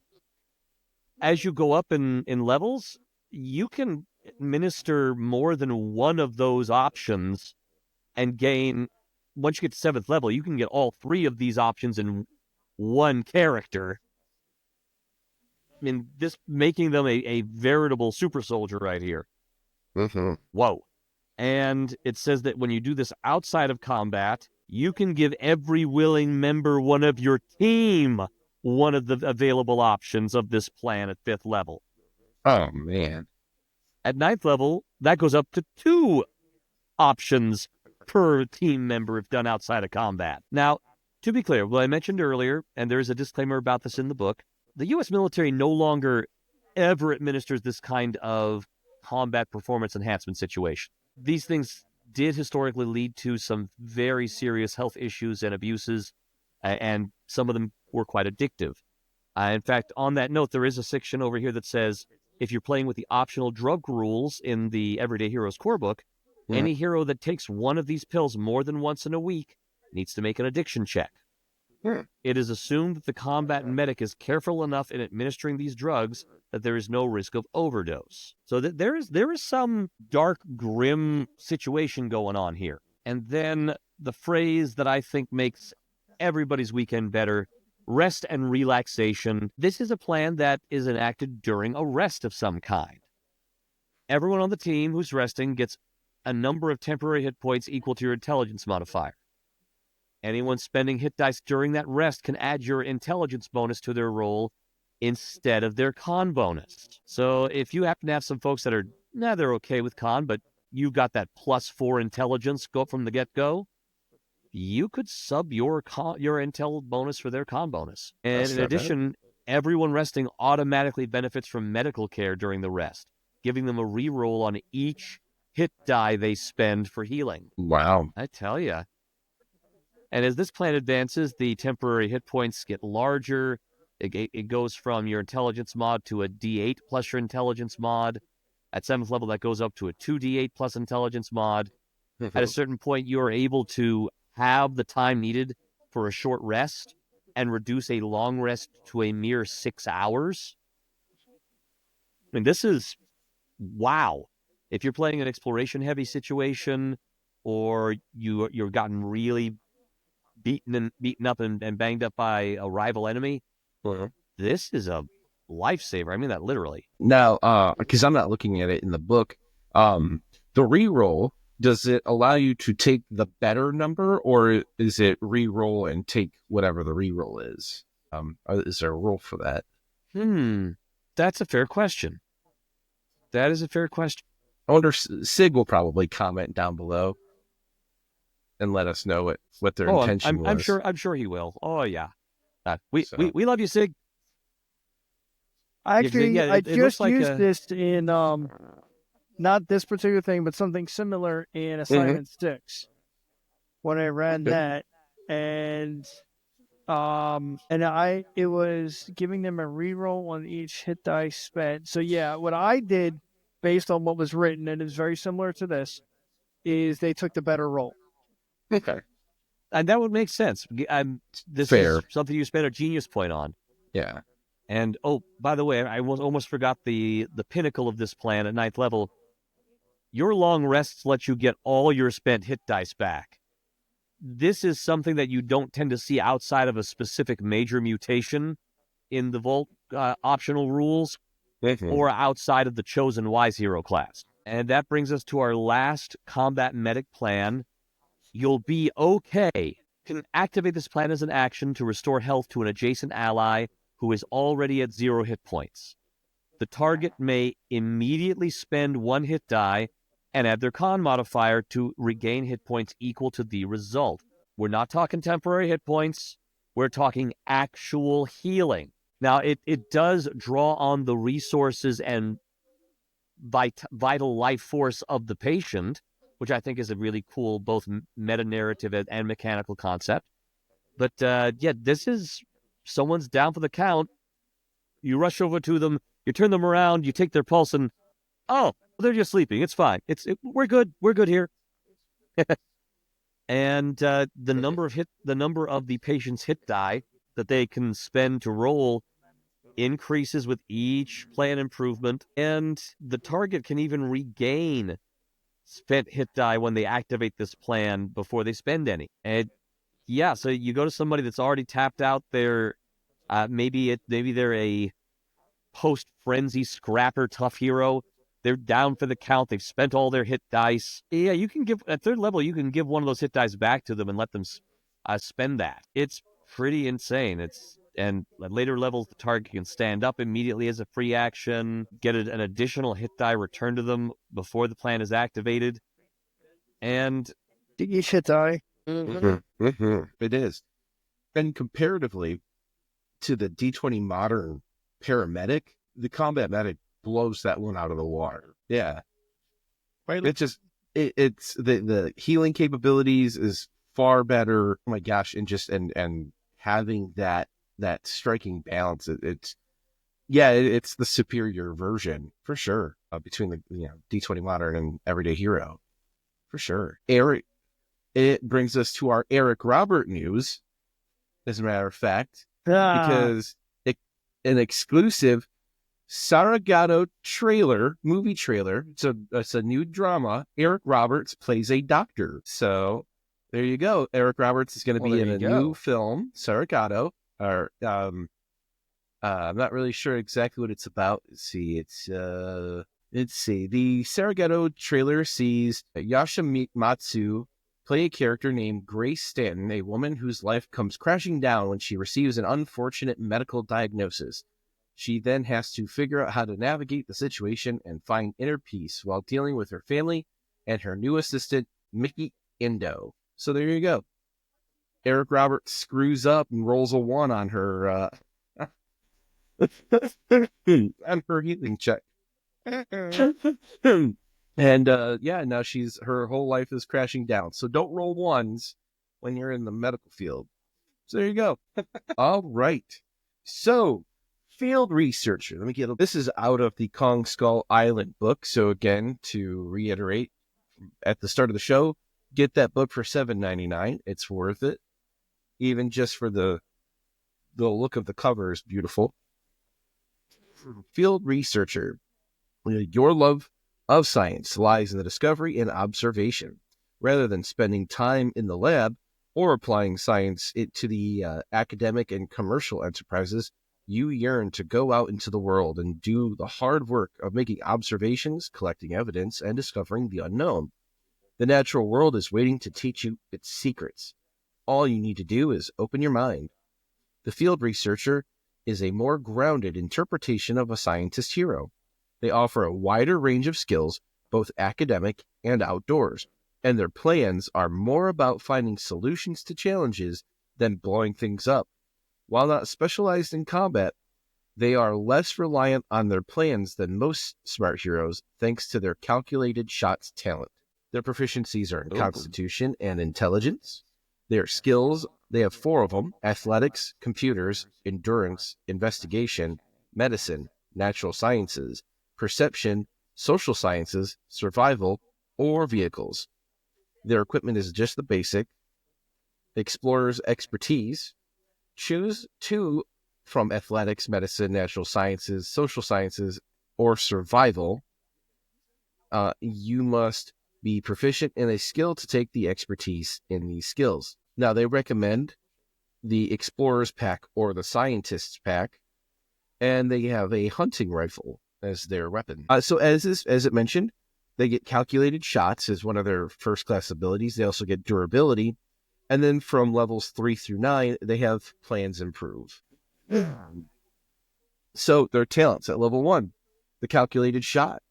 as you go up in levels, you can administer more than one of those options and gain, once you get to 7th level, you can get all 3 of these options in one character. I mean, this making them a veritable super soldier right here. Mm-hmm. Whoa. And it says that when you do this outside of combat, you can give every willing member one of your team one of the available options of this plan at 5th level. Oh, man. At 9th level, that goes up to 2 options per team member if done outside of combat. Now, to be clear, what I mentioned earlier, and there's a disclaimer about this in the book, the U.S. military no longer ever administers this kind of combat performance enhancement situation. These things did historically lead to some very serious health issues and abuses, and some of them were quite addictive. In fact, on that note, there is a section over here that says, if you're playing with the optional drug rules in the Everyday Heroes core book, any hero that takes one of these pills more than once in a week needs to make an addiction check. It is assumed that the combat medic is careful enough in administering these drugs that there is no risk of overdose. So that there is some dark, grim situation going on here. And then the phrase that I think makes everybody's weekend better, rest and relaxation. This is a plan that is enacted during a rest of some kind. Everyone on the team who's resting gets a number of temporary hit points equal to your intelligence modifier. Anyone spending hit dice during that rest can add your intelligence bonus to their roll instead of their con bonus. So if you happen to have some folks that are, they're okay with con, but you've got that +4 intelligence go from the get-go, you could sub your intel bonus for their con bonus. And in addition, everyone resting automatically benefits from medical care during the rest, giving them a reroll on each hit die they spend for healing. Wow. I tell you. And as this plan advances, the temporary hit points get larger. It goes from your intelligence mod to a D8 plus your intelligence mod. At 7th level, that goes up to a 2D8 plus intelligence mod. At a certain point, you are able to have the time needed for a short rest and reduce a long rest to a mere 6 hours. I mean, this is wow. If you're playing an exploration-heavy situation, or you're gotten really beaten up and banged up by a rival enemy, this is a lifesaver. I mean that literally. Now, because I'm not looking at it in the book, the reroll, does it allow you to take the better number, or is it reroll and take whatever the reroll is? Is there a rule for that? That's a fair question. That is a fair question. I wonder, Sig will probably comment down below and let us know what their intention was. I'm sure he will. Oh yeah. We love you, Sig. Actually, Yeah, I it just looks like used this in not this particular thing, but something similar in Assignment 6 when I ran that, and it was giving them a reroll on each hit die spent. So yeah, what I did based on what was written, and it's very similar to this, is they took the better roll. Okay. And that would make sense. This Fair. is something you spent a genius point on. Yeah. And by the way, I almost forgot the pinnacle of this plan at 9th level. Your long rests let you get all your spent hit dice back. This is something that you don't tend to see outside of a specific major mutation in the Vault optional rules or outside of the chosen Wise Hero class. And that brings us to our last combat medic plan. You'll be okay. You can activate this plan as an action to restore health to an adjacent ally who is already at 0 hit points. The target may immediately spend 1 hit die and add their con modifier to regain hit points equal to the result. We're not talking temporary hit points. We're talking actual healing. Now, it does draw on the resources and vital life force of the patient, which I think is a really cool both meta-narrative and mechanical concept. But this is someone's down for the count. You rush over to them, you turn them around, you take their pulse, and they're just sleeping. It's fine. We're good. We're good here. And the number of the patient's hit die that they can spend to roll increases with each plan improvement, and the target can even regain spent hit die when they activate this plan before they spend any. And so you go to somebody that's already tapped out their maybe they're a post frenzy scrapper tough hero. They're down for the count. They've spent all their hit dice. Yeah, you can give at 3rd level. You can give one of those hit dice back to them and let them spend that. It's pretty insane. And at later levels, the target can stand up immediately as a free action, get an additional hit die returned to them before the plan is activated. And each hit die. It is. And comparatively to the D20 Modern Paramedic, the Combat Medic blows that one out of the water. Yeah. Right. It's just, it's the healing capabilities is far better. Oh my gosh. And having that striking balance, it's the superior version for sure between the D20 Modern and Everyday Hero for sure. Eric, it brings us to our Eric Robert news, as a matter of fact, because an exclusive Saragato movie trailer. It's a new drama. Eric Roberts plays a doctor. So there you go. Eric Roberts is going to be in a new film, Saragato. Or I'm not really sure exactly what it's about. Let's see. The Saragato trailer sees Yasha Matsu play a character named Grace Stanton, a woman whose life comes crashing down when she receives an unfortunate medical diagnosis. She then has to figure out how to navigate the situation and find inner peace while dealing with her family and her new assistant, Mickey Indo. So there you go. Eric Roberts screws up and rolls a 1 on her on her healing check. And now her whole life is crashing down. So don't roll 1s when you're in the medical field. So there you go. All right. So field researcher. This is out of the Kong Skull Island book. So again, to reiterate at the start of the show, get that book for $7.99. It's worth it. Even just for the look of the cover is beautiful. Field researcher. Your love of science lies in the discovery and observation. Rather than spending time in the lab or applying science to the academic and commercial enterprises, you yearn to go out into the world and do the hard work of making observations, collecting evidence, and discovering the unknown. The natural world is waiting to teach you its secrets. All you need to do is open your mind. The field researcher is a more grounded interpretation of a scientist hero. They offer a wider range of skills, both academic and outdoors, and their plans are more about finding solutions to challenges than blowing things up. While not specialized in combat, they are less reliant on their plans than most smart heroes thanks to their calculated shots talent. Their proficiencies are in Constitution and Intelligence. Their skills, they have 4 of them: Athletics, Computers, Endurance, Investigation, Medicine, Natural Sciences, Perception, Social Sciences, Survival, or Vehicles. Their equipment is just the basic. Explorer's Expertise. Choose 2 from Athletics, Medicine, Natural Sciences, Social Sciences, or Survival. You must be proficient in a skill to take the expertise in these skills. Now, they recommend the Explorer's Pack or the Scientist's Pack, and they have a hunting rifle as their weapon. So as it mentioned, they get calculated shots as one of their first-class abilities. They also get durability. And then from levels 3 through 9, they have plans improve. So their talents at level 1, the calculated shot.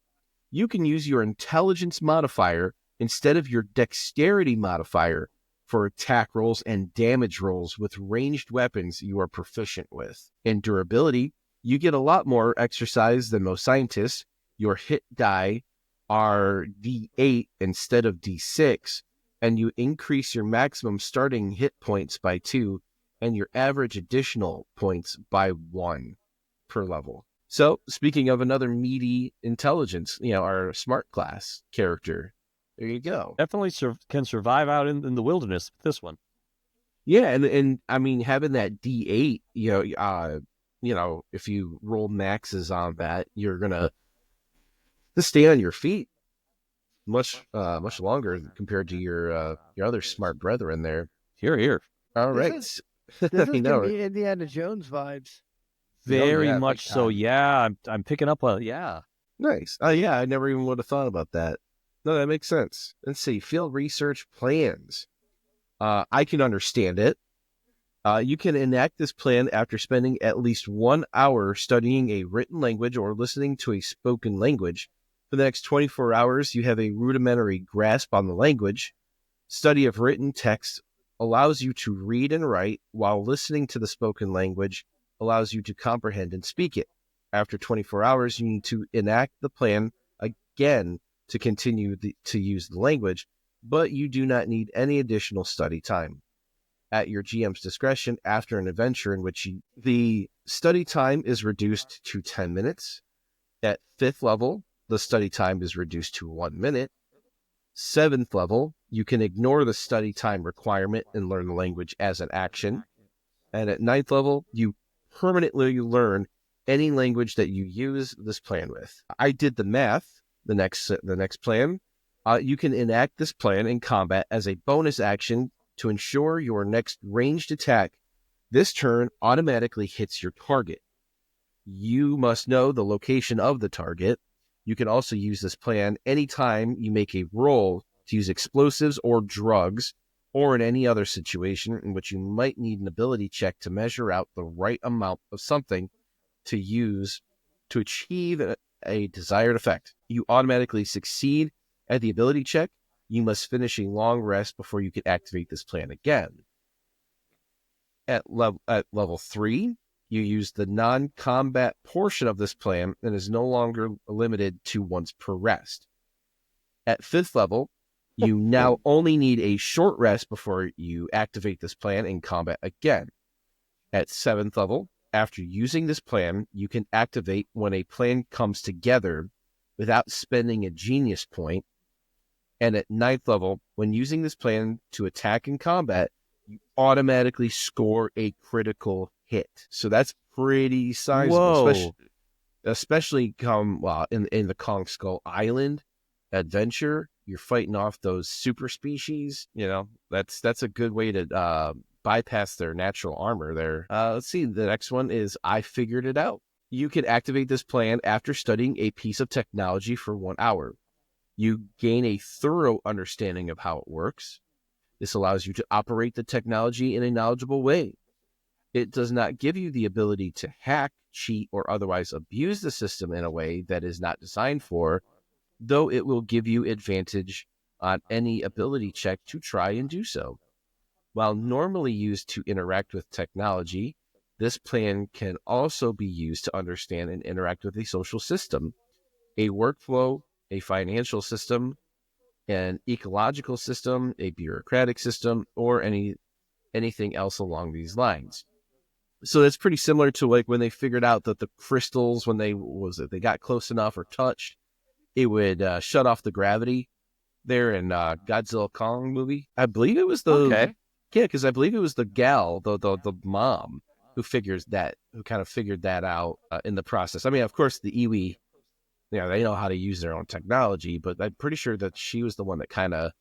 You can use your intelligence modifier instead of your dexterity modifier for attack rolls and damage rolls with ranged weapons you are proficient with. In durability, you get a lot more exercise than most scientists. Your hit die are D8 instead of D6, and you increase your maximum starting hit points by 2 and your average additional points by 1 per level. So, speaking of another meaty intelligence, our smart class character, there you go. Definitely can survive out in the wilderness with this one. Yeah, and I mean, having that D8, if you roll maxes on that, you're gonna stay on your feet much longer compared to your other smart brethren there. Here. All right. This is gonna be Indiana Jones vibes. Very much so. Yeah, I'm picking up Nice. Yeah, I never even would have thought about that. No, that makes sense. Let's see. Field research plans. I can understand it. You can enact this plan after spending at least 1 hour studying a written language or listening to a spoken language. For the next 24 hours, you have a rudimentary grasp on the language. Study of written text allows you to read and write, while listening to the spoken language allows you to comprehend and speak it. After 24 hours, you need to enact the plan again to continue to use the language, but you do not need any additional study time. At your GM's discretion, after an adventure in which the study time is reduced to 10 minutes. At 5th level, the study time is reduced to 1 minute. 7th level, you can ignore the study time requirement and learn the language as an action. And at 9th level, you permanently learn any language that you use this plan with. I did the math. The next plan, you can enact this plan in combat as a bonus action to ensure your next ranged attack this turn automatically hits your target. You must know the location of the target. You can also use this plan anytime you make a roll to use explosives or drugs, or in any other situation in which you might need an ability check to measure out the right amount of something to use to achieve a desired effect. You automatically succeed at the ability check. You must finish a long rest before you can activate this plan again. At level 3, you use the non-combat portion of this plan and is no longer limited to once per rest. At 5th level, you now only need a short rest before you activate this plan in combat again. At 7th level, after using this plan, you can activate when a plan comes together without spending a genius point. And at 9th level, when using this plan to attack in combat, you automatically score a critical hit. So that's pretty sizable, especially in the Kong Skull Island adventure. You're fighting off those super species. That's a good way to bypass their natural armor there. Let's see. The next one is I Figured It Out. You can activate this plan after studying a piece of technology for 1 hour. You gain a thorough understanding of how it works. This allows you to operate the technology in a knowledgeable way. It does not give you the ability to hack, cheat, or otherwise abuse the system in a way that is not designed for, though it will give you advantage on any ability check to try and do so. While normally used to interact with technology, this plan can also be used to understand and interact with a social system, a workflow, a financial system, an ecological system, a bureaucratic system, or anything else along these lines. So that's pretty similar to like when they figured out that the crystals, when they got close enough or touched, it would shut off the gravity there in Godzilla Kong movie. I believe it was Okay. Yeah, because I believe it was the gal, the mom, who kind of figured that out in the process. I mean, of course, the iwi, they know how to use their own technology, but I'm pretty sure that she was the one that kind of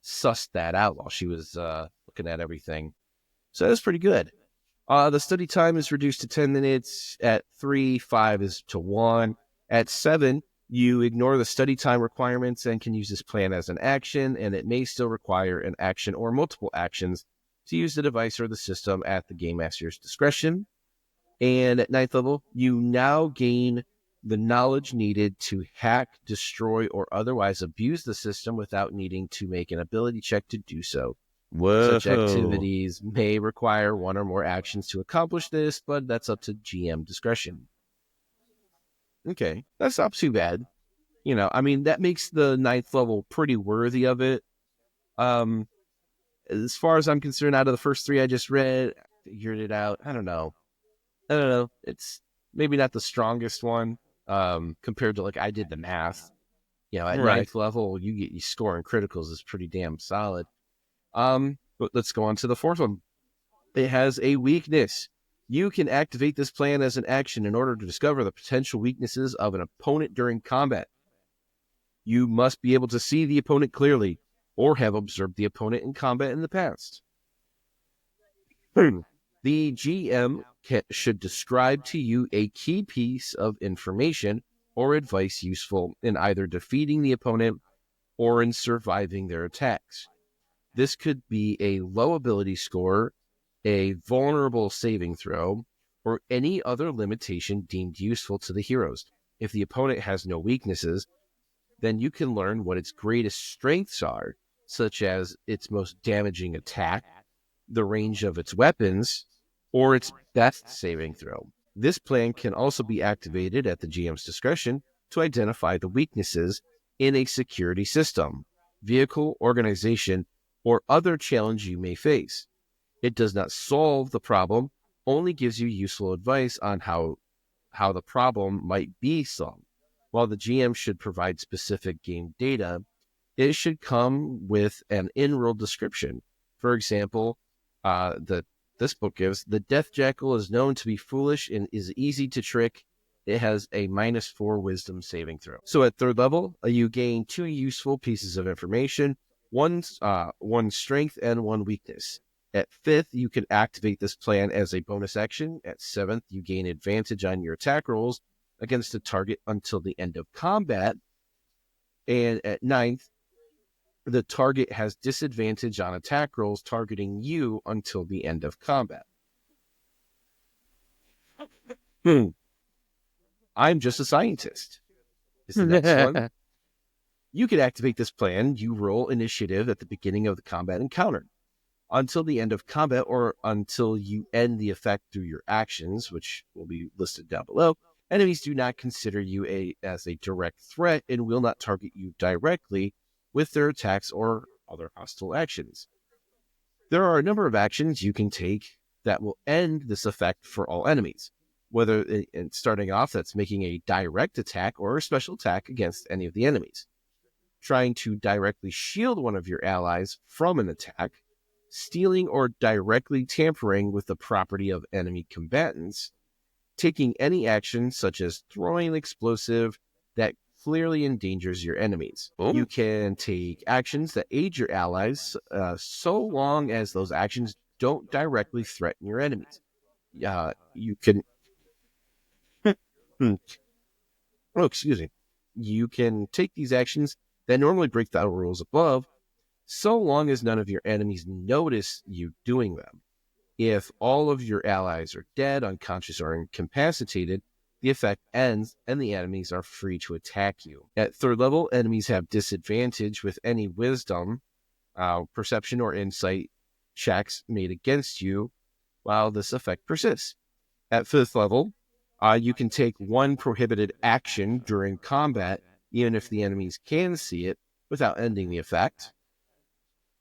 sussed that out while she was looking at everything. So that's pretty good. The study time is reduced to 10 minutes. At 3, 5 is to 1. At 7, you ignore the study time requirements and can use this plan as an action, and it may still require an action or multiple actions to use the device or the system at the Game Master's discretion. And at 9th level, you now gain the knowledge needed to hack, destroy, or otherwise abuse the system without needing to make an ability check to do so. Whoa. Such activities may require 1 or more actions to accomplish this, but that's up to GM discretion. Okay, that's not too bad. I mean, that makes the 9th level pretty worthy of it. As far as I'm concerned, out of the first 3 I just read, figured it out. I don't know. It's maybe not the strongest one compared to, like, I did the math. At Right. 9th level, you scoring criticals is pretty damn solid. But let's go on to the 4th one. It has a weakness. You can activate this plan as an action in order to discover the potential weaknesses of an opponent during combat. You must be able to see the opponent clearly or have observed the opponent in combat in the past. The GM should describe to you a key piece of information or advice useful in either defeating the opponent or in surviving their attacks. This could be a low ability score, a vulnerable saving throw, or any other limitation deemed useful to the heroes. If the opponent has no weaknesses, then you can learn what its greatest strengths are, such as its most damaging attack, the range of its weapons, or its best saving throw. This plan can also be activated at the GM's discretion to identify the weaknesses in a security system, vehicle, organization, or other challenge you may face. It does not solve the problem, only gives you useful advice on how the problem might be solved. While the GM should provide specific game data, it should come with an in-world description. For example, this book gives, the Death Jackal is known to be foolish and is easy to trick. It has a -4 wisdom saving throw. So at 3rd level, you gain 2 useful pieces of information, one strength and 1 weakness. At 5th, you can activate this plan as a bonus action. At 7th, you gain advantage on your attack rolls against the target until the end of combat. And at 9th, the target has disadvantage on attack rolls targeting you until the end of combat. I'm just a scientist. Is the next one. You can activate this plan. You roll initiative at the beginning of the combat encounter. Until the end of combat or until you end the effect through your actions, which will be listed down below, enemies do not consider you as a direct threat and will not target you directly with their attacks or other hostile actions. There are a number of actions you can take that will end this effect for all enemies. Whether in starting off, that's making a direct attack or a special attack against any of the enemies. Trying to directly shield one of your allies from an attack, stealing or directly tampering with the property of enemy combatants, taking any action such as throwing an explosive that clearly endangers your enemies. Oh. You can take actions that aid your allies so long as those actions don't directly threaten your enemies. You can oh, excuse me. You can take these actions that normally break the rules above, so long as none of your enemies notice you doing them. If all of your allies are dead, unconscious, or incapacitated, the effect ends and the enemies are free to attack you. At third level, enemies have disadvantage with any wisdom, perception, or insight checks made against you while this effect persists. At fifth level, you can take one prohibited action during combat, even if the enemies can see it, without ending the effect.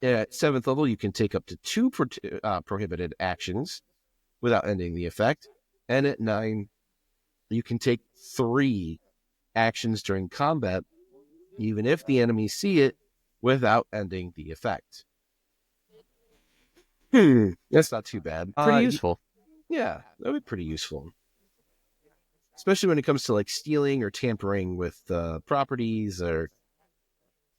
At seventh level, you can take up to two prohibited actions without ending the effect. And at 9, you can take 3 actions during combat, even if the enemies see it, without ending the effect. That's not too bad. Pretty useful. Yeah, that would be pretty useful. Especially when it comes to like stealing or tampering with properties, or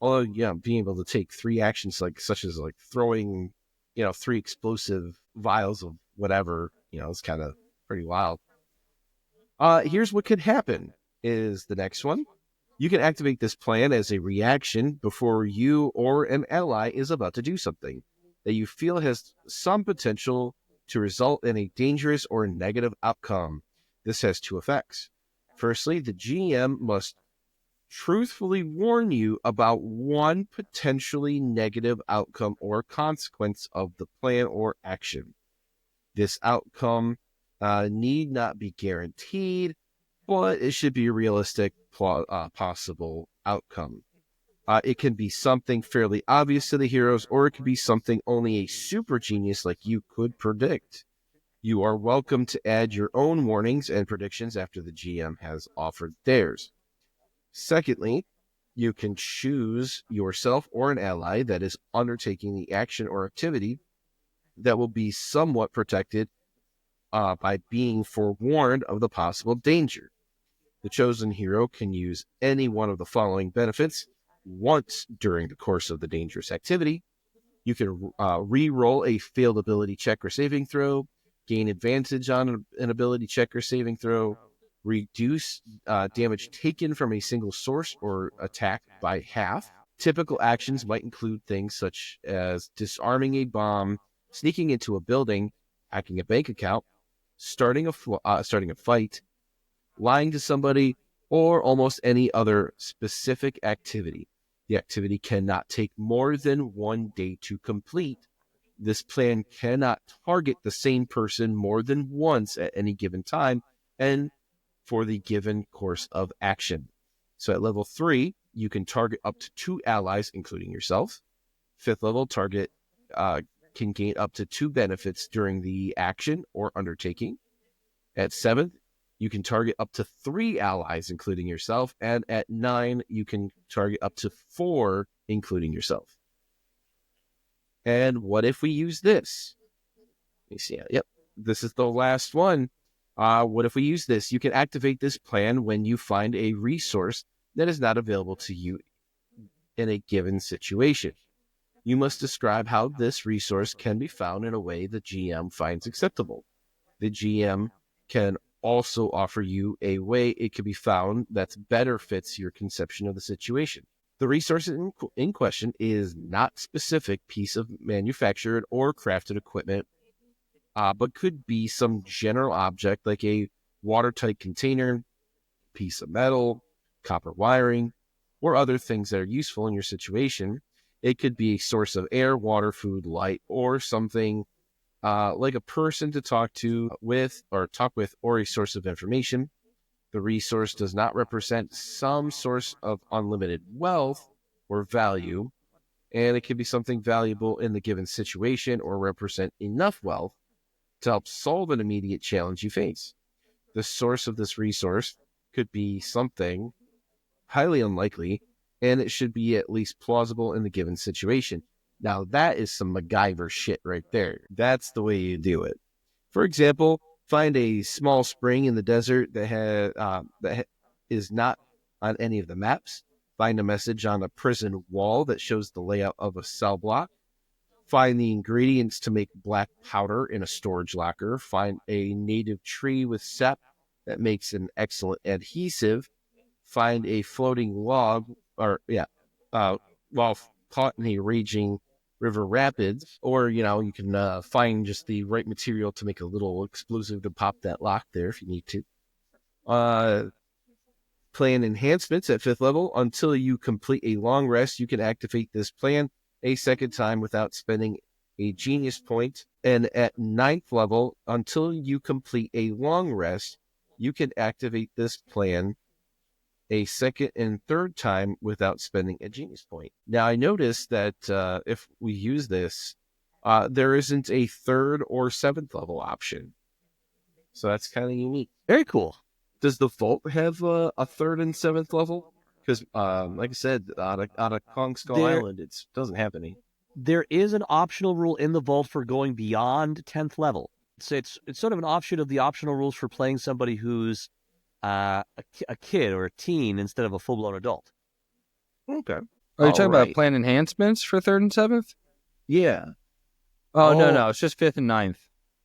being able to take 3 actions such as like throwing, 3 explosive vials of whatever, it's kind of pretty wild. Here's what could happen is the next one. You can activate this plan as a reaction before you or an ally is about to do something that you feel has some potential to result in a dangerous or negative outcome. This has 2 effects. Firstly, the GM must truthfully warn you about one potentially negative outcome or consequence of the plan or action. This outcome need not be guaranteed, but it should be a realistic possible outcome. It can be something fairly obvious to the heroes, or it could be something only a super genius like you could predict. You are welcome to add your own warnings and predictions after the GM has offered theirs. Secondly, you can choose yourself or an ally that is undertaking the action or activity that will be somewhat protected by being forewarned of the possible danger. The chosen hero can use any one of the following benefits once during the course of the dangerous activity. You can re-roll a failed ability check or saving throw, gain advantage on an ability check or saving throw, reduce damage taken from a single source or attack by half. Typical actions might include things such as disarming a bomb, sneaking into a building, hacking a bank account, starting a fight, lying to somebody, or almost any other specific activity. The activity cannot take more than 1 day to complete. This plan cannot target the same person more than once at any given time and for the given course of action. So at level 3, you can target up to 2 allies, including yourself. 5th level, target can gain up to 2 benefits during the action or undertaking. At 7th, you can target up to 3 allies, including yourself. And at 9, you can target up to 4, including yourself. And what if we use this? Let me see. Yep, this is the last one. What if we use this? You can activate this plan when you find a resource that is not available to you in a given situation. You must describe how this resource can be found in a way the GM finds acceptable. The GM can also offer you a way it can be found that better fits your conception of the situation. The resource in question is not specific piece of manufactured or crafted equipment, but could be some general object like a watertight container, piece of metal, copper wiring, or other things that are useful in your situation. It could be a source of air, water, food, light, or something like a person to talk with, or a source of information. The resource does not represent some source of unlimited wealth or value, and it can be something valuable in the given situation or represent enough wealth to help solve an immediate challenge you face. The source of this resource could be something highly unlikely, and it should be at least plausible in the given situation. Now, that is some MacGyver shit right there. That's the way you do it. For example, find a small spring in the desert that is not on any of the maps. Find a message on a prison wall that shows the layout of a cell block. Find the ingredients to make black powder in a storage locker. Find a native tree with sap that makes an excellent adhesive. Find a floating log, while caught in a raging river rapids, or you can find just the right material to make a little explosive to pop that lock there if you need to. Plan enhancements at 5th level. Until you complete a long rest, you can activate this plan a second time without spending a genius point. And at 9th level, until you complete a long rest, you can activate this plan a second and third time without spending a genius point. Now, I noticed that if we use this, there isn't a 3rd or 7th level option. So that's kind of unique. Very cool. Does the Vault have a 3rd and 7th level? Because, like I said, on a Kong Skull Island, it doesn't have any. There is an optional rule in the Vault for going beyond 10th level. So it's sort of an offshoot of the optional rules for playing somebody who's a kid or a teen instead of a full-blown adult. Okay. Are you talking about plan enhancements for 3rd and 7th? Yeah. Oh, no. It's just 5th and 9th.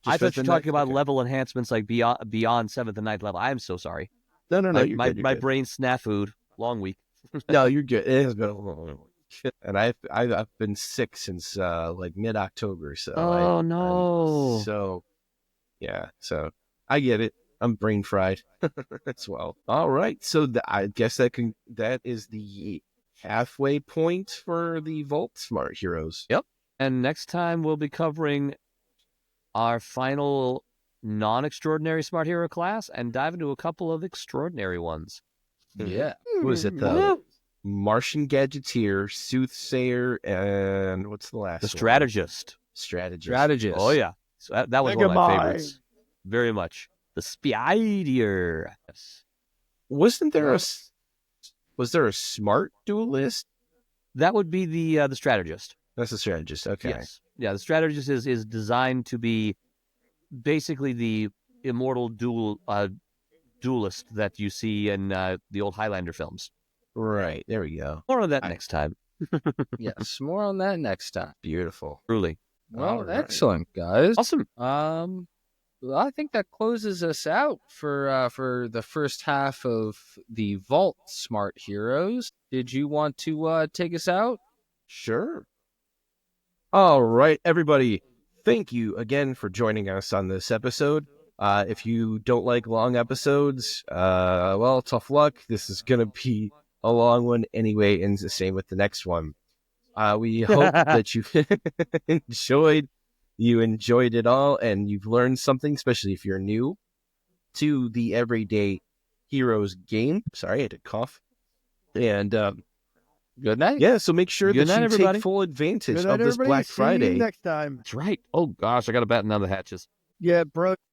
I thought you were talking about level enhancements like beyond 7th and 9th level. I'm so sorry. No. My brain snafu'd. Long week. No, you're good. It has been a long week. And I've been sick since like mid-October. So no. So I get it. I'm brain fried as well. All right. So I guess that is the halfway point for the Vault Smart Heroes. Yep. And next time we'll be covering our final non-extraordinary Smart Hero class and dive into a couple of extraordinary ones. Yeah. Was it the Martian Gadgeteer, Soothsayer, and what's the last The one? Strategist. Strategist. Oh, yeah. So that was one of my favorites. Very much. The Spider. Yes. Wasn't there was there a Smart Duelist? That would be the Strategist. That's the Strategist. Okay. Yes. Yeah, the Strategist is designed to be basically the immortal duelist that you see in the old Highlander films. Right. There we go. More on that next time. Yes, more on that next time. Beautiful. Truly. Well, All right. excellent, guys. Awesome. Well, I think that closes us out for the first half of the Vault Smart Heroes. Did you want to take us out? Sure. All right, everybody. Thank you again for joining us on this episode. If you don't like long episodes, well, tough luck. This is going to be a long one anyway, and the same with the next one. We hope that you enjoyed it all, and you've learned something, especially if you're new to the Everyday Heroes game. Sorry, I had to cough. And Good night. yeah, so make sure Good that night, you everybody. take full advantage Good of night, this everybody. Black See you Friday. next time. That's right. Oh, gosh, I got to batten down the hatches. Yeah, bro.